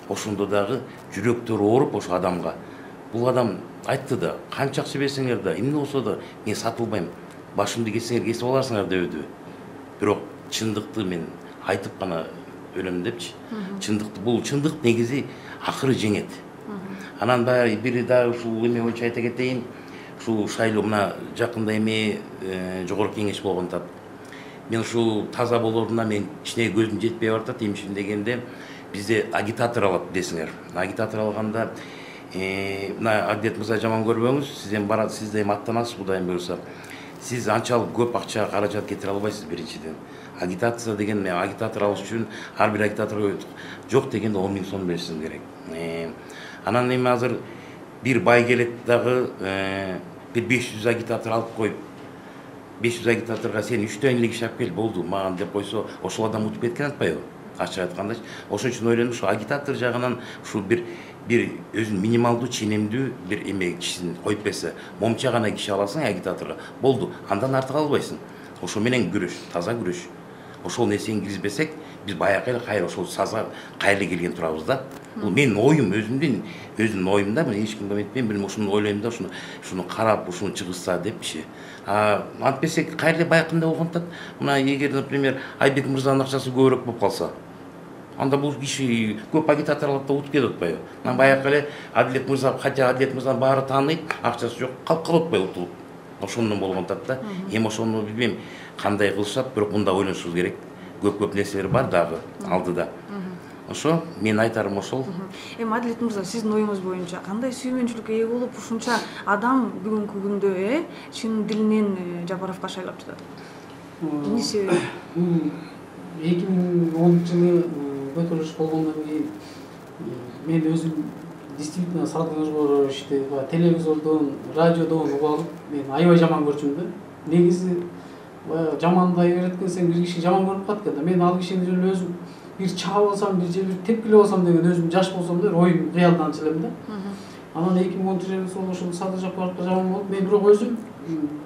ошондо дагы жүрөктөрү ооруп ошо адамга. Бул адам айтты да, канча акча берсеңер да, эмне болсо да мен сатылбайм. Башымды кессеңер кесип аларсыңар дебеди. Бирок чындыкты мен айтып гана өлөм депчи. Чындыкты, бул чындык негизи акыры жеңет. Анан бири да ушул эме боюнча айта кетейин. Ушул шайлоо мына жакында эми жогорку кеңеш болгон атат. Мен ушул таза болоруна мен ичине көзүм жетпей бартат. Эмишин дегенде бизде агитатор алат десиңер. Агитатор алганда мына Адилет мырза жаман көрбөңүз, сиз эми аттанасыз Кудайым буюрса. Сиз анчалык көп акча каражат кетире албайсыз биринчиден. Агитация деген, мен агитатор алыш үчүн ар бир агитаторго жок дегенде 10 000 сом беришиңиз керек. Анан эми азыр бир бай келет дагы бир 500 агитатор алып коюп, 500 агитаторга сен 3 эле киши алып кел болду маган деп койсо, ошол адам утуп кеткен атпайбы? Ачык айтканда, ошон үчүн ойлойм, ушу агитатор жагынан ушу бир өзүн минималдуу ченемдүү бир эме кишини коюп берсе, момча гана киши аласың агитаторго, болду. Андан артык албайсың. Ошо менен күрөш, таза күрөш. ошол нерсени киргизбесек биз баягы эле кайра ошол сазга кайра келген турабыз да. Бул менин оюм, өзүмдүн оюм да. Мен эч кимге айтпайм, мен ушуну ойлойм да, ушуну карап, ушуну чыгышса депчи. Антпесек кайра баягындай болгондо мына эгер, например, Айбек мырзанын акчасы көбүрөөк болуп калса, анда бул киши көп агитаторлор да утуп кетип атпайбы? Мына баягы эле Адилет мырза, хотя Адилет мырзаны баары тааныйт, акчасы жок, калып атпайбы утулуп. Ошондон болгондо да. Эми ошону билбейм кандай кылышат, бирок мында ойлонушубуз керек. Көп нерселер бар дагы алдыда. Ошо мен айтарым ошол. Эми Адилет мырза, сиздин оюңуз боюнча кандай сүймөнчүлүккө ээ болуп ушунча адам бүгүнкү күндө чын дилинен Жапаровго шайлап жатат? Эмне себеби? 2010-жылы көтөрүлүш болгондон кийин мен өзүм действительно салгыжгоор ишти телевизордон, радиодон угуп алып, мен аябай жаман көрчүм да. Негизи жамандай берет экенсең, бир киши жаман көрүп калат экен да. Мен ал кишини өзүм бир чаап алсам, бир тепкилеп алсам деген өзүм жаш болсом да оюм кыялданчу элем да. Анан 2010-жылы сол ошол Садыр Жапаровго жаман болуп, мен бирок өзүм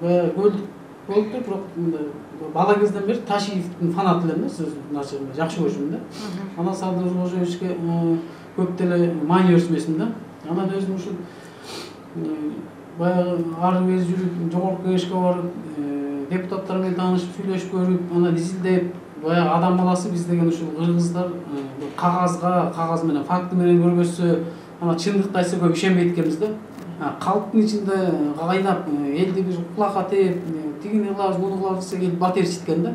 көлдүк болуптур, бирок бала кезден бери Ташиевдин фанаты элем да, сөзүн ачыгында жакшы көрчүм да. Анан Садыр Кожоевичке көп деле маани беришмесин да. Анан өзүм ушул баягы ары бери жүрүп, жогорку кеңешке барып, депутаттар менен таанышып, сүйлөшүп көрүп, анан изилдеп, баягы адам баласы биз деген ушул кыргыздар кагаз менен, факты менен көргөзсө, анан чындыкты айтса көп ишенбейт экенбиз да. Калктын ичинде кайнап, элди бир кулакка тээп, тигини кылабыз, муну кылабыз десе келип батер ичиткен да.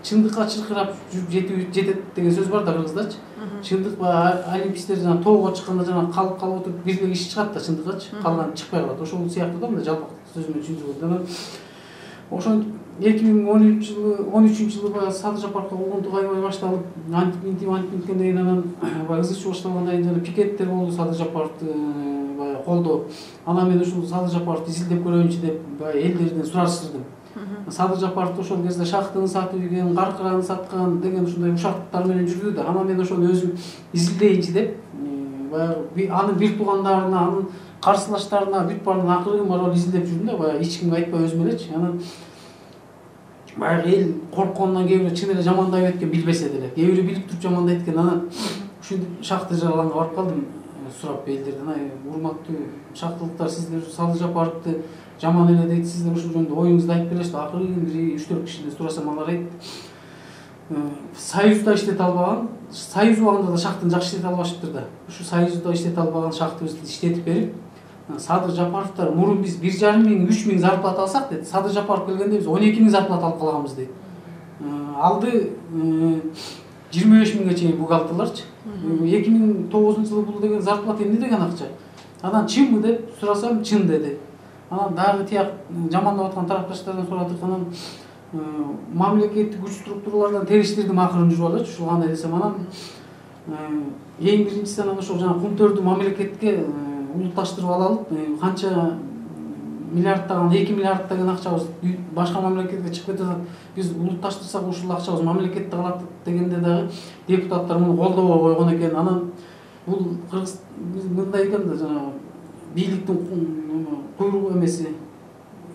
Чындыкка чыркырап жүрүп жетет деген сөз бар да кыргыздарчы. Чындык олимпистер жана тоого чыкканда жана калып отуруп бирдей киши чыгат да чындыккачы, калган чыкпай калат. Ошол сыяктуу да, мындай жалпак сөз менен түшүндүргөндө. Ошон 2013-жылы баягы Садыр Жапаровго болгондук аябай башталып, антип кийин анан баягы ызы чуу башталгандан кийин жана пикеттер болду Садыр Жапаровду баягы колдоо. Анан мен ушул Садыр Жапаровду изилдеп көрөйүнчү деп баягы элдерден сураштырдым. Садыр Жапаровду ошол кезде шахтаны сатып ийген, каркыраны саткан деген ушундай ушактар менен жүрдү да. Анан мен ошону өзүм изилдейинчи деп, баягы анын бир туугандарына, анын карсылаштарына бүт баарына акырын барып изилдеп жүрдүм да, баягы эч кимге айтпай өзүм элечи. Анан баягы эл корккондон кээ бирөө чын эле жамандап экен билбесе деле, кээ бирөө билип туруп жамандайт экен. Анан ушинтип шахты алаңга барып калдым, сурап элдерден, урматтуу шахтылыктар, сиздер Садыр Жапаровду жаман эле дейт, сиздер ушул жөнүндө оюңузду айтып бересиз. Акырын бир 3-4 кишиден сурасам, алар айтты, Союзда иштете албаган, Союз убагында да шахтын жакшы иштете албашыптыр да. Ушу Союзда иштете албаган шахтыбызды иштетип берип, Садыр Жапаровдор мурун биз 1,5 миң, 3 миң зарплата алсак дейт. Садыр Жапаров келгенде биз 12 миң зарплата алып калганбыз дейт. Алды 25 миңге чейин бухгалтерларчы. 2009-жылы бул деген зарплата эмне деген акча? Анан чынбы деп сурасам, чын деди. Анан дагы тияк жамандап аткан тарапташтардан сурадык. Анан мамлекеттик күч структуралардан териштирдим акырын жүрүп алачы. Ушул кандай десем, анан эң биринчиси анан ошол жана кумтөрдү мамлекетке улутташтырып алалып, канча миллиардтаган, 2 миллиардтаган акчабыз башка мамлекетке чыгып кетет. Биз улутташтырсак ушул акчабыз мамлекетте калат дегенде дагы депутаттар муну колдобой койгон экен. Анан бул кыргыз мындай экен да, жана бийликтин куйругу эмеси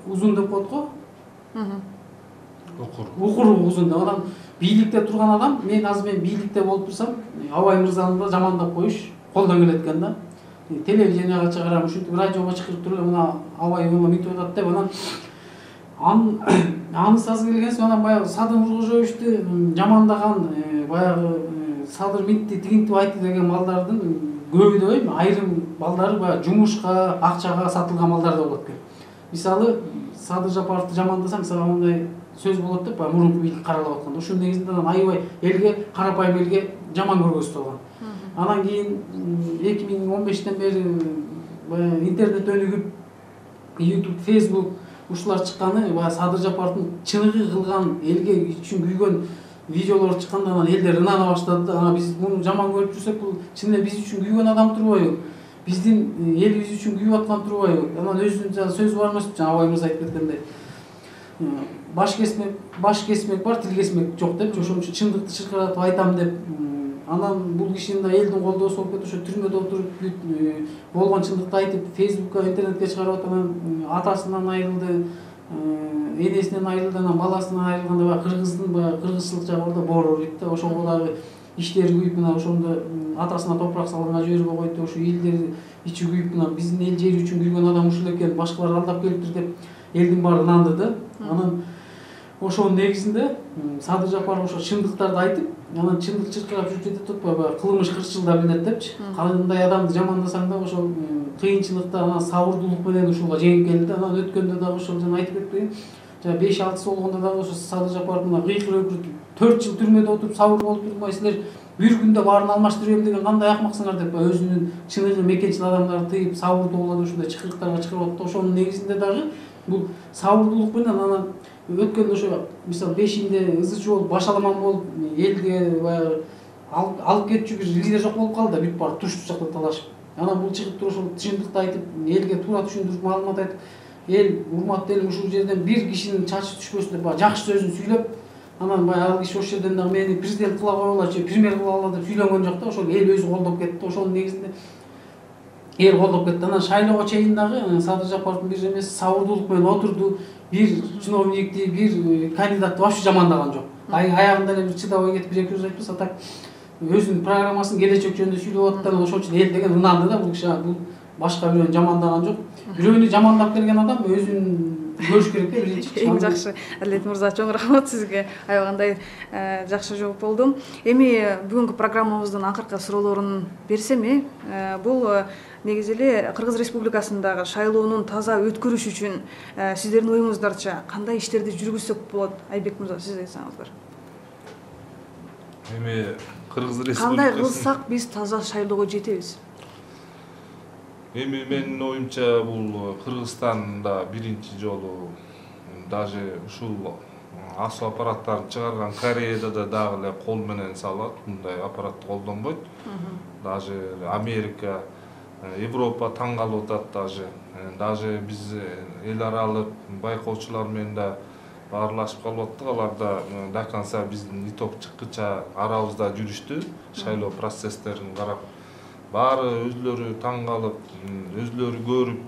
узун деп коет го. Укуру узун деп. Анан бийликте турган адам, мен бийликте болуп турсам, Абай мырзаны да жамандап коюш колдон келет экен да. Телевизионга чыгарам, ушинтип радиого чакырып туруп, мына Абай мынтип атат деп, анан аны сазы келгенсиң, анан баягы Садыр Кожоевичти жамандаган, баягы Садыр мынтип тигинтип айтты деген балдардын көбү деп эми, айрым балдары баягы жумушка, акчага сатылган балдар да болот экен. Мисалы, Садыр Жапаровду жамандасаң, сага мындай сөз болот деп, мурунку бийлик каралап атканда, ушунун негизинде анан аябай элге, карапайым элге жаман көргөзүп алган. Анан кийин 2015-тен бери интернет өнүгүп, YouTube, Facebook ушулар чыкканы, баягы Садыр Жапаровдун чыныгы кылган, элге үчүн күйгөн видеолор чыкканда, анан элдер ынана баштады да. Анан биз муну жаман көрүп жүрсөк, бул чын эле биз үчүн күйгөн адам турбайбы? Биздин элибиз үчүн күйүп аткан турбайбы? Анан өзүнүн сөзү бар эмес, жана Абай мырза айтып кеткендей, баш кесмек бар, тил кесмек жок деп, ошон үчүн чындыкты чыркыратып айтам деп. Анан бул кишинин да элдин колдоосу болуп кетип, ошо түрмөдө отуруп болгон чындыкты айтып, Facebookка, интернетке чыгарып атып, анан атасынан айрылды, энесинен айрылды, анан баласынан айрылганда баягы кыргыздын баягы кыргызчылык жагы ордо борор дейт да, ошого дагы иштери күйүп мына ошондо атасына топурак салганга жибербей койду, ошо элдер ичи күйүп мына биздин эл жер үчүн күйгөн адам ушул экен, башкалар алдап келиптир деп элдин баары ынанды да. Анан ошонун негизинде Садыр Жапаров ошо чындыктарды айтып, анан чындык чыркырап жүрүп жетет атпайбы, кылмыш кырчылда билинет депчи. Кандай адамды жамандасаң да ошол кыйынчылыкта анан сабырдуулук менен ушуга жеңип келди. Анан өткөндө дагы ошол жана айтып кетпейин. Жана 5-6 болгондо дагы ошо Садыр Жапаров мына кыйкырып 4 жыл түрмөдө отуруп сабыр болуп турмай силер бир күндө баарын алмаштырып берем деген кандай акмаксыңар деп өзүнүн чыныгы мекенчил адамдарды тыйып сабырдуу болот ушундай чыкырыктарга чыгарып атты. Ошонун негизинде дагы бул сабырдуулук менен анан өткөндө ошо мисалы бешинде ызычы болуп башаламан болуп элге баягы алып кетчү бир лидер жок болуп калды да, бүт баары тушту жакта талашып. Анан бул чыгып туруп ошол чындыкты айтып, элге туура түшүндүрүп маалымат айтып, эл урматтуу элим ушул жерден бир кишинин чачы түшпөсүн деп баягы жакшы сөзүн сүйлөп, анан баягы ал киши ошол жерден дагы мени президент кыла койгула же премьер кыла алалы деп сүйлөнгөн жок да, ошол эл өзү колдоп кетти. Ошонун негизинде эл колдоп кетти. Анан шайлоого чейин дагы Садыр Жапаровдун бир эмеси сабырдуулук менен отурду, бир чиновникти, бир кандидатты вообще жамандаган жок. Аягында эле бир чыдабай кетип 1-2 сөз айтпаса, так өзүнүн программасын келечек жөнүндө сүйлөп атты. Ошол үчүн эл деген ынанды да, бул киши бул башка бирөөнү жамандаган жок. Бирөөнү жамандап келген адам өзүн көрүш керек да, биринчи. Эң жакшы. Адилет мырза, чоң рахмат сизге. Аябагандай жакшы жооп болду. Эми бүгүнкү программабыздын акыркы суроолорун берсем, бул негизи эле Кыргыз Республикасындагы шайлоонун таза өткөрүш үчүн сиздердин оюңуздарча кандай иштерди жүргүзсөк болот? Айбек мырза, сиз айтсаңыздар. Эми Кыргыз Республикасы кандай кылсак биз таза шайлоого жетебиз? Эми менин оюмча бул Кыргызстанда биринчи жолу даже ушул асуу аппараттарын чыгарган Кореяда да дагы эле кол менен салат, мындай аппаратты колдонбойт. Даже Америка, Европа таң калып атат даже биз эл аралык байкоочулар менен да баарлашып калып аттык. Алар да до конца биздин итог чыккыча арабызда жүрүштү, шайлоо процесстерин карап. Баары өзлөрү таң калып, өзлөрү көрүп,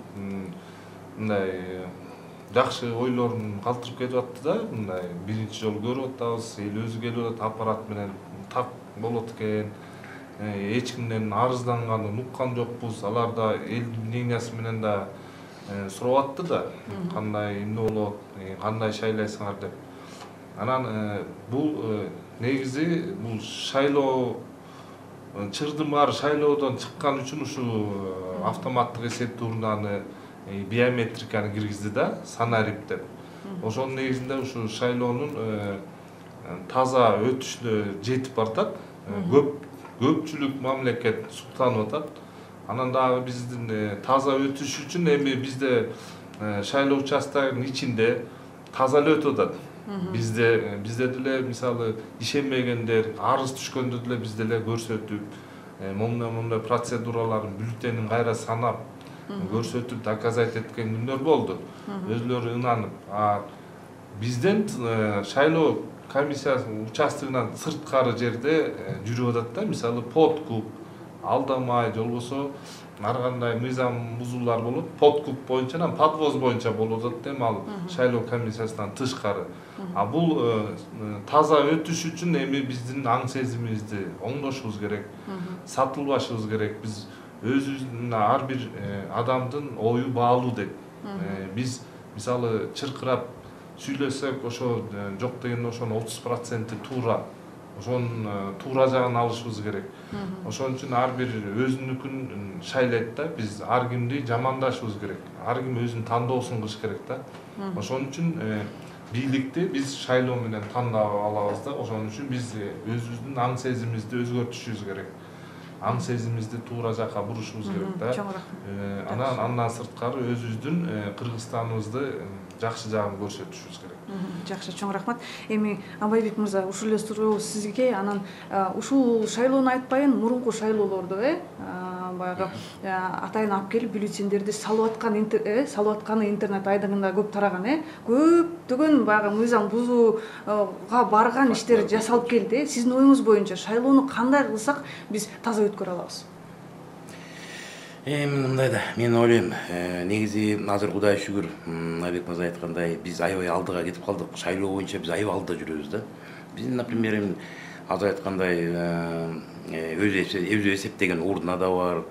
мындай жакшы ойлорун калтырып кетип атты да. Мындай биринчи жолу көрүп атабыз, эл өзү келип атат, аппарат менен так болот экен. Эч кимден арызданганын уккан жокпуз. Алар да элдин мнениясы менен да сурап атты да, кандай эмне болот, кандай шайлайсыңар деп. Анан бул негизи бул шайлоо чырдын баары шайлоодон чыккан үчүн ушул автоматтык эсептөө урнаны биометриканы киргизди да, санарип деп. Ошонун негизинде ушул шайлоонун таза өтүшүнө жетип бартат. Көпчүлүк мамлекет суктанып атат. Анан дагы биздин таза өтүш үчүн эми бизде шайлоо участкаларынын ичинде таза эле өтүп атат. Бизде деле мисалы ишенбегендер арыз түшкөндө деле бизде эле көрсөтүп, момундай процедураларын бюллетенин кайра санап, көрсөтүп доказать эткен күндөр болду. Өзлөрү ынанып. Бизден шайлоо комиссиясынын участогунан сырткары жерде жүрүп атат да, мисалы подкуп, алдамай, же болбосо ар кандай мыйзам бузуулар болот. Подкуп боюнча, анан подвоз боюнча болуп атат эми ал шайлоо комиссиясынан тышкары. Бул таза өтүш үчүн эми биздин аң сезимибизди оңдошубуз керек, сатылбашыбыз керек. Биз өзүбүздүн ар бир адамдын ою баалуу дейт. Биз мисалы чыркырап сүйлөсөк, ошо жок дегенде ошонун 30% туура. Ошонун туура жагын алышыбыз керек. Ошон үчүн ар бир өзүнүкүн шайлайт да. Биз ар кимди жамандашыбыз керек. Ар ким өзүнүн тандоосун кылыш керек да. Ошон үчүн бийликти биз шайлоо менен тандап алабыз да. Ошон үчүн биз өзүбүздүн аң сезимибизди өзгөртүшүбүз керек. Аң сезимибизди туура жакка бурушубуз керек да. Андан сырткары өзүбүздүн Кыргызстаныбызды жакшы жагын көрсөтүшүбүз керек. Жакшы, чоң рахмат. Эми Абайбек мырза, ушул эле суроо сизге. Анан ушул шайлоону айтпайын, мурунку шайлоолордо баягы атайын алып келип бюллетендерди салып атканы интернет айдыгында көп тараган, көптөгөн баягы мыйзам бузууга барган иштер жасалып келди. Сиздин оюңуз боюнча шайлоону кандай кылсак биз таза өткөрө алабыз? Мындай да, мен ойлойм, негизи азыр Кудай шүгүр, Айбек мырза айткандай, биз аябай алдыга кетип калдык. Шайлоо боюнча биз аябай алдыда жүрөбүз да. Биздин, например, азыр айткандай, өзү эсептеген урна да бар.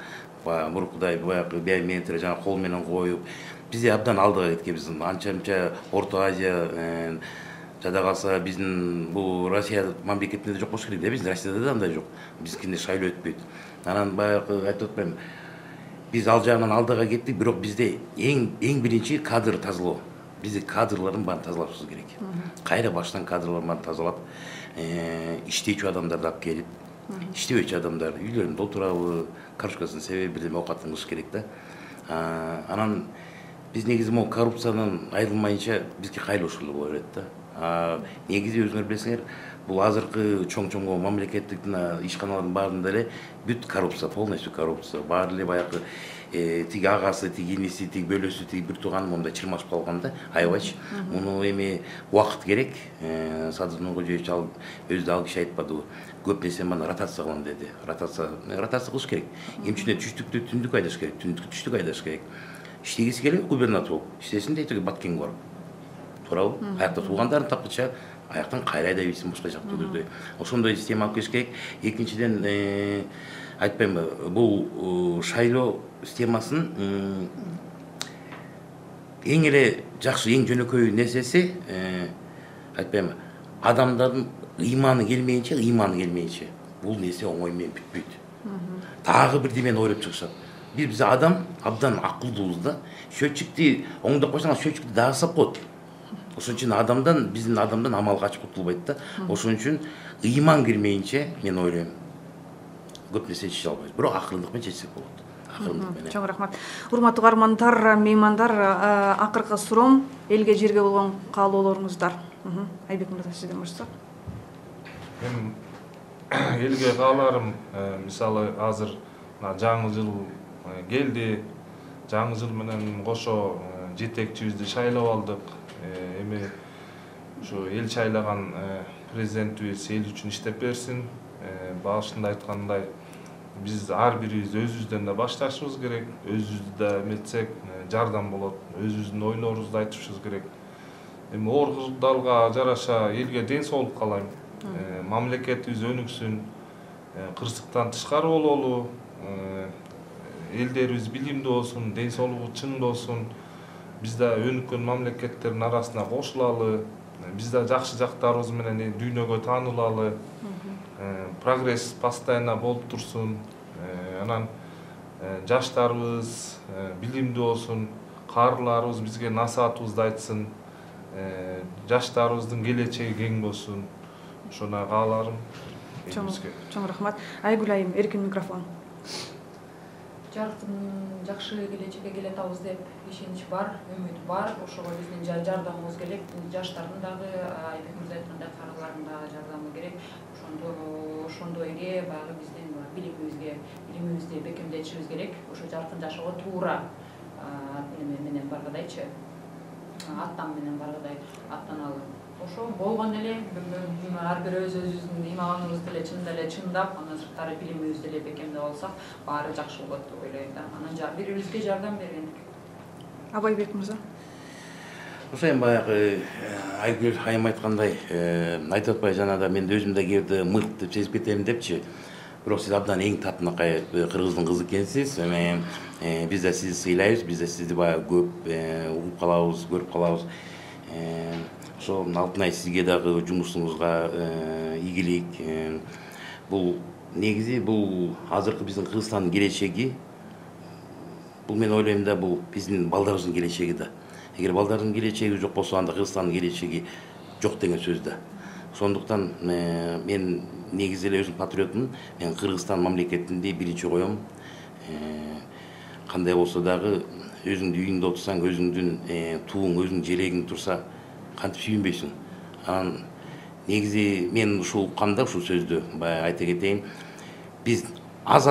Муркудай баягы биометрия жана кол менен коюп, бизде абдан алдыга кеткенбиз. Анча-мынча Орто Азия жада калса биздин бул Россия мамлекетинде жок болуш керек да, биздин Россияда да андай жок. Биздикинде шайлоо өтпөйт. Анан баягы айтып атпаймынбы, биз ал жагынан алдыга кеттик, бирок бизде эң биринчи кадр тазалоо. Бизде кадрлардын баарын тазалашыбыз керек. Кайра баштан кадрлардын баарын тазалап, иштечү адамдарды алып келип, иштебечү адамдар үйлөрүндө отурабы, карточкасын себеп бирдеме оокатын кылыш керек да. Анан биз негизи могу коррупциядан айрылмайынча бизге кайра ушул боло берет да. Негизи өзүңөр билесиңер, бул азыркы чоң мамлекеттик ишканалардын баарында эле бүт коррупция, полностью коррупция. Баары эле баягы тиги агасы, тиги иниси, тиги бөлөсү, тиги бир тууганы мондай чырмашып калган да, аябайчы. Муну эми убакыт керек. Садыр Нуркожоевич өзү да ал киши айтпадыбы? Көп нерсе мана ротация кылам деди. Ротация кылыш керек. Эмчине түштүктү түндүк айдаш керек, түндүктү түштүк айдаш керек. Иштегиси келип губернатор болуп, иштесин дейт, Баткенге барып. Туурабы? Аякта туугандарын тапкыча аяктан кайра айдай берсин башка жакта көздөй. Ошондой система алып келиш керек. Экинчиден, айтпаймынбы, бул шайлоо системасын эң эле жакшы, эң жөнөкөй нерсеси, айтпаймынбы, адамдардын ыйманы келмейинче бул нерсе оңой менен бүтпөйт. Дагы бирдемени ойлоп чыгышат. Биз адам абдан акылдуубуз да. Счетчикти оңдоп койсоң, счетчикти дагы сап коет. Ошон үчүн биздин адамдан амал качып кутулбайт да. Ошон үчүн ыйман кирмейинче, мен ойлойм, көп нерсе чече албайбыз. Бирок акырындык менен чечсек болот. Чоң рахмат. Урматтуу каармандар, меймандар, акыркы суроом элге жерге болгон каалоолоруңуздар. Айбек мырза, сизден баштасак. Мен элге кааларым, мисалы азыр жаңы жыл келди. Жаңы жыл менен кошо жетекчибизди шайлап алдык. Эми ушу эл шайлаган президентибиз эл үчүн иштеп берсин. Башында айткандай, биз ар бирибиз өзүбүздөн да башташыбыз керек. Өзүбүздү да эметсек жардам болот. Өзүбүздүн ойлорубузду айтышыбыз керек. Эми оор кырдаалга жараша элге ден соолук каалайм. Мамлекетибиз өнүксүн, кырсыктан тышкары бололу, элдерибиз билимдүү болсун, ден соолугу чың болсун. Биз да өнүккөн мамлекеттердин арасына кошулалы, биз да жакшы жактарыбыз менен дүйнөгө таанылалы, прогресс постоянно болуп турсун. Анан жаштарыбыз билимдүү болсун, карыларыбыз бизге насаатыбызды айтсын, жаштарыбыздын келечеги кең болсун. Ошону кааларым. Чоң рахмат. Айгүл айым, эркин микрофон. Жаркын жакшы келечекке келе атабыз деп ишенич бар, үмүт бар. Ошого биздин жардамыбыз керек. Жаштардын дагы Айбек мырза айткандай карылардын дагы жардамы керек. Ошондой эле баягы биздин билимибизди бекемдетишибиз керек. Ошо жаркын жашоого туура менен баргадайчы, аттан менен баргадай аттаналы. Ошо болгон эле ар бир өзүбүздүн ыйманыбызды эле чынында эле чындап, анан сырткары билимибизди эле бекемдеп алсак, баары жакшы болот деп ойлойм да. Анан бири-бирибизге жардам бергендик. Абайбек мырза. Ошо эми баягы Айгүл айым айткандай, айтып атпай жанагы мен өзүм да кээде мылт деп сезип кетем депчи. Бирок сиз абдан эң татынакай кыргыздын кызы экенсиз. Биз да сизди сыйлайбыз, биз да сизди баягы көп угуп калабыз, көрүп калабыз. Ошо Алтынай, сизге дагы жумушуңузга ийгилик. Бул негизи бул азыркы биздин Кыргызстандын келечеги. Бул мен ойлойм да, бул биздин балдарыбыздын келечеги да. Эгер балдардын келечеги жок болсо, анда Кыргызстандын келечеги жок деген сөз да. Ошондуктан мен негизи эле өзүм патриотмун. Мен Кыргызстан мамлекетинде биринчи коем. Кандай болсо дагы өзүңдүн үйүңдө отурсаң, өзүңдүн тууң, өзүңдүн желегиң турса, кантип сүйүнбөйсүң. Анан негизи мен ушул укканда, ушул сөздү баягы айта кетейин. Биз аз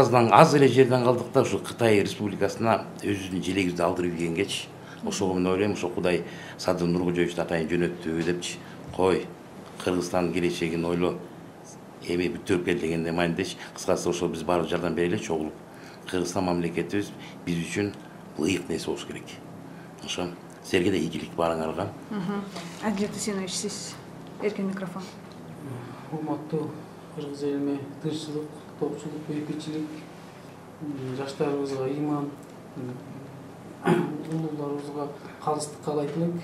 эле жерден калдык да, ушу Кытай Республикасына өзүбүздүн желегибизди алдырып ийгенгечи. Ошого мен ойлойм, ошо Кудай Садыр Нуркожоевичти атайын жөнөттү депчи. Кой, Кыргызстандын келечегин ойло. Эми бүттөрүп кел дегенде мындайчы. Кыскасы ошо биз баары жардам берели чогулуп. Кыргызстан мамлекетибиз биз үчүн бул ыйык нерсе болуш керек. Ошо силерге да ийгилик барыңарга. Адилет Усенович, сиз эркен микрофон. Урматтуу кыргыз элиме тынччылык, тоопчулук, бейбитчилик, жаштарыбызга ыйман, улууларыбызга калыстык каалайт элек.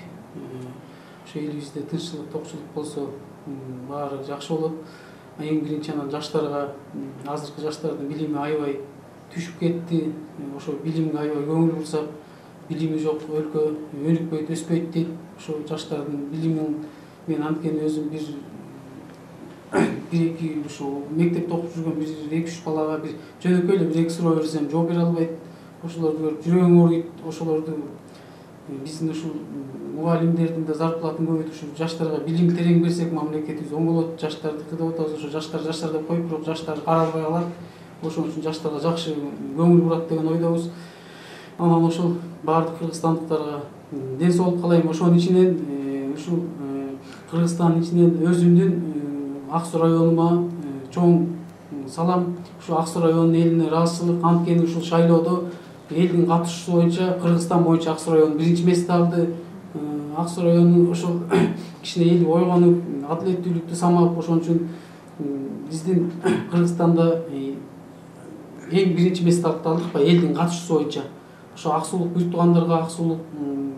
Ошо элибизде тынччылык, тоопчулук болсо баары жакшы болот. Эң биринчи анан жаштарга, азыркы жаштардын билими аябай түшүп кетти. Ошо билимге аябай көңүл бурсак, билими жок өлкө өнүкпөйт, өспөйт дейт. Ошо жаштардын билимин мен анткени өзүм бир-эки ушу мектепте окуп жүргөн бир 2-3 балага бир жөнөкөй эле бир-эки суроо берсем жооп бере албайт. Ошолорду көрүп жүрөгүң ооруйт. Ошолорду биздин ушул мугалимдердин да зарплатын көбөйтүп, жаштарга билим терең берсек, мамлекетибиз оң болот. Жаштардыкы деп атабыз, ошо жаштар деп коюп, бирок жаштар каралбай калат. Ошон үчүн жаштарга жакшы көңүл бурат деген ойдобуз. Анан ошол баардык кыргызстандыктарга ден соолук каалайм. Ошонун ичинен ушул Кыргызстандын ичинен өзүмдүн Ак Суу районума чоң салам. Ушу Ак Суу районунун элине ыраазычылык, анткени ушул шайлоодо элдин катышуусу боюнча Кыргызстан боюнча Ак Суу району биринчи месте алды. Ак Суу району ошол кичине эл ойгонуп, адилеттүүлүктү самап, ошон үчүн биздин Кыргызстанда эң биринчи месте алдык ба элдин катышуусу боюнча. Ошо ак суулук бүт туугандарга, ак суулук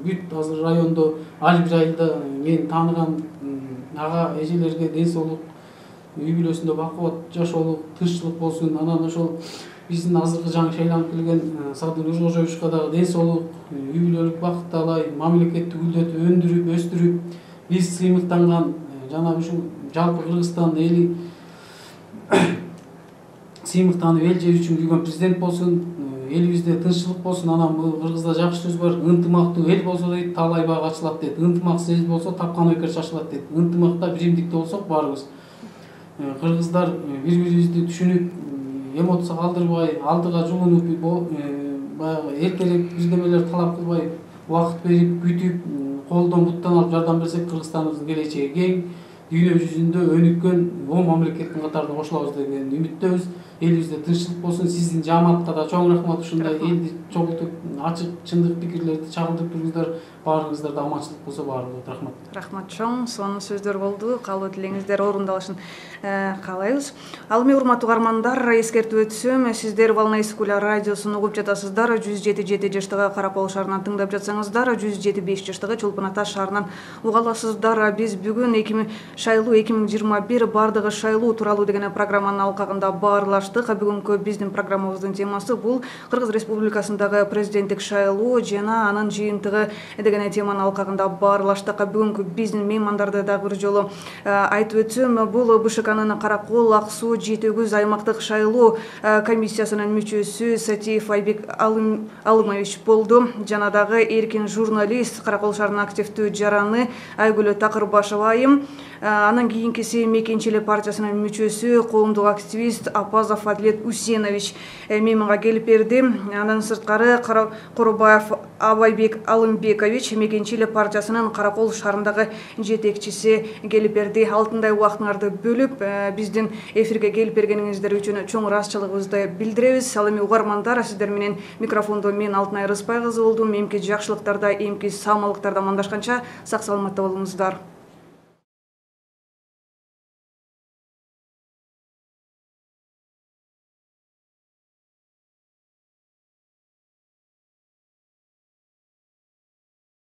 бүт азыр райондо ар бир айылда мен тааныган ага эжелерге ден соолук, үй бүлөсүндө бакубат жашоолук, тынччылык болсун. Анан ошол биздин азыркы жаңы шайланып келген Садыр Нуркожоевичка дагы ден соолук, үй бүлөлүк бакыт алай, мамлекетти гүлдөтүп, өндүрүп, өстүрүп, биз сыймыктанган жана ушул жалпы Кыргызстан эли сыймыктанып эл жер үчүн күйгөн президент болсун, элибизде тынччылык болсун. Анан бул кыргызда жакшы сөз бар, ынтымактуу эл болсо дейт, таалай бак ачылат дейт. Ынтымаксыз эл болсо тапкан ойкер чачылат дейт. Ынтымакта, биримдикте болсок баарыбыз кыргыздар бири-бирибизди түшүнүп, эмоция калтырбай, алдыга жулунуп, баягы эртерээк бирдемелер талап кылбай, убакыт берип, күтүп, колдон буттан алып жардам берсек, Кыргызстаныбыздын келечеги кең, дүйнө жүзүндө өнүккөн оң мамлекеттин катарына кошулабыз деген үмүттөбүз. Элибизде тынччылык болсун. Сиздин жамаатка да чоң рахмат. Ушундай элди чогултуп, ачык, чындык пикирлерди чагылдырып тургуздар. Баарыңыздарда аманчылык болсо баарыңызга рахмат. Рахмат чоң, сонун сөздөр болду. Каалоо тилеңиздер орундалышын каалайбыз. Ал эми урматтуу угармандар, эскертип өтсөм, сиздер Волна Исыкуля радиосун угуп жатасыздар. 107,7 жаштагы Каракол шаарынан тыңдап жатсаңыздар, 107,5 жаштагы Чолпон Ата шаарынан уга аласыздар. Биз бүгүн шайлоо 2021 бардыгы шайлоо тууралуу деген программанын алкагында баарлаштык. Бүгүнкү биздин программабыздын темасы бул Кыргыз Республикасындагы президенттик шайлоо жана анын жыйынтыгы деген теманын алкагында баарлаштык. Бүгүнкү биздин меймандарды дагы бир жолу айтып өтсөм, бул БШКнын Каракол, Ак Суу, Жети-Өгүз аймактык шайлоо комиссиясынын мүчөсү Сатиев Айбек Алымович болду. Жана дагы эркин журналист, Каракол шаарынын активдүү жараны Айгүл Такырбашева айым. Анан кийинкиси Мекенчи эле партиясынын мүчөсү, коомдук активист Апазов Адилет Усенович мейманга келип берди. Андан сырткары Коробаев Абайбек Алымбекович, Мекенчи эле партиясынын Каракол шаарындагы жетекчиси келип берди. Алтындай убактыңарды бөлүп, биздин эфирге келип бергениңиздер үчүн чоң ыраазычылыгыбызды билдиребиз. Ал эми угармандар, сиздер менен микрофондо мен Алтынай Рыспай кызы болдум. Эмки жакшылыктарда, эмки саламалыктарда амандашканча сак саламатта болуңуздар.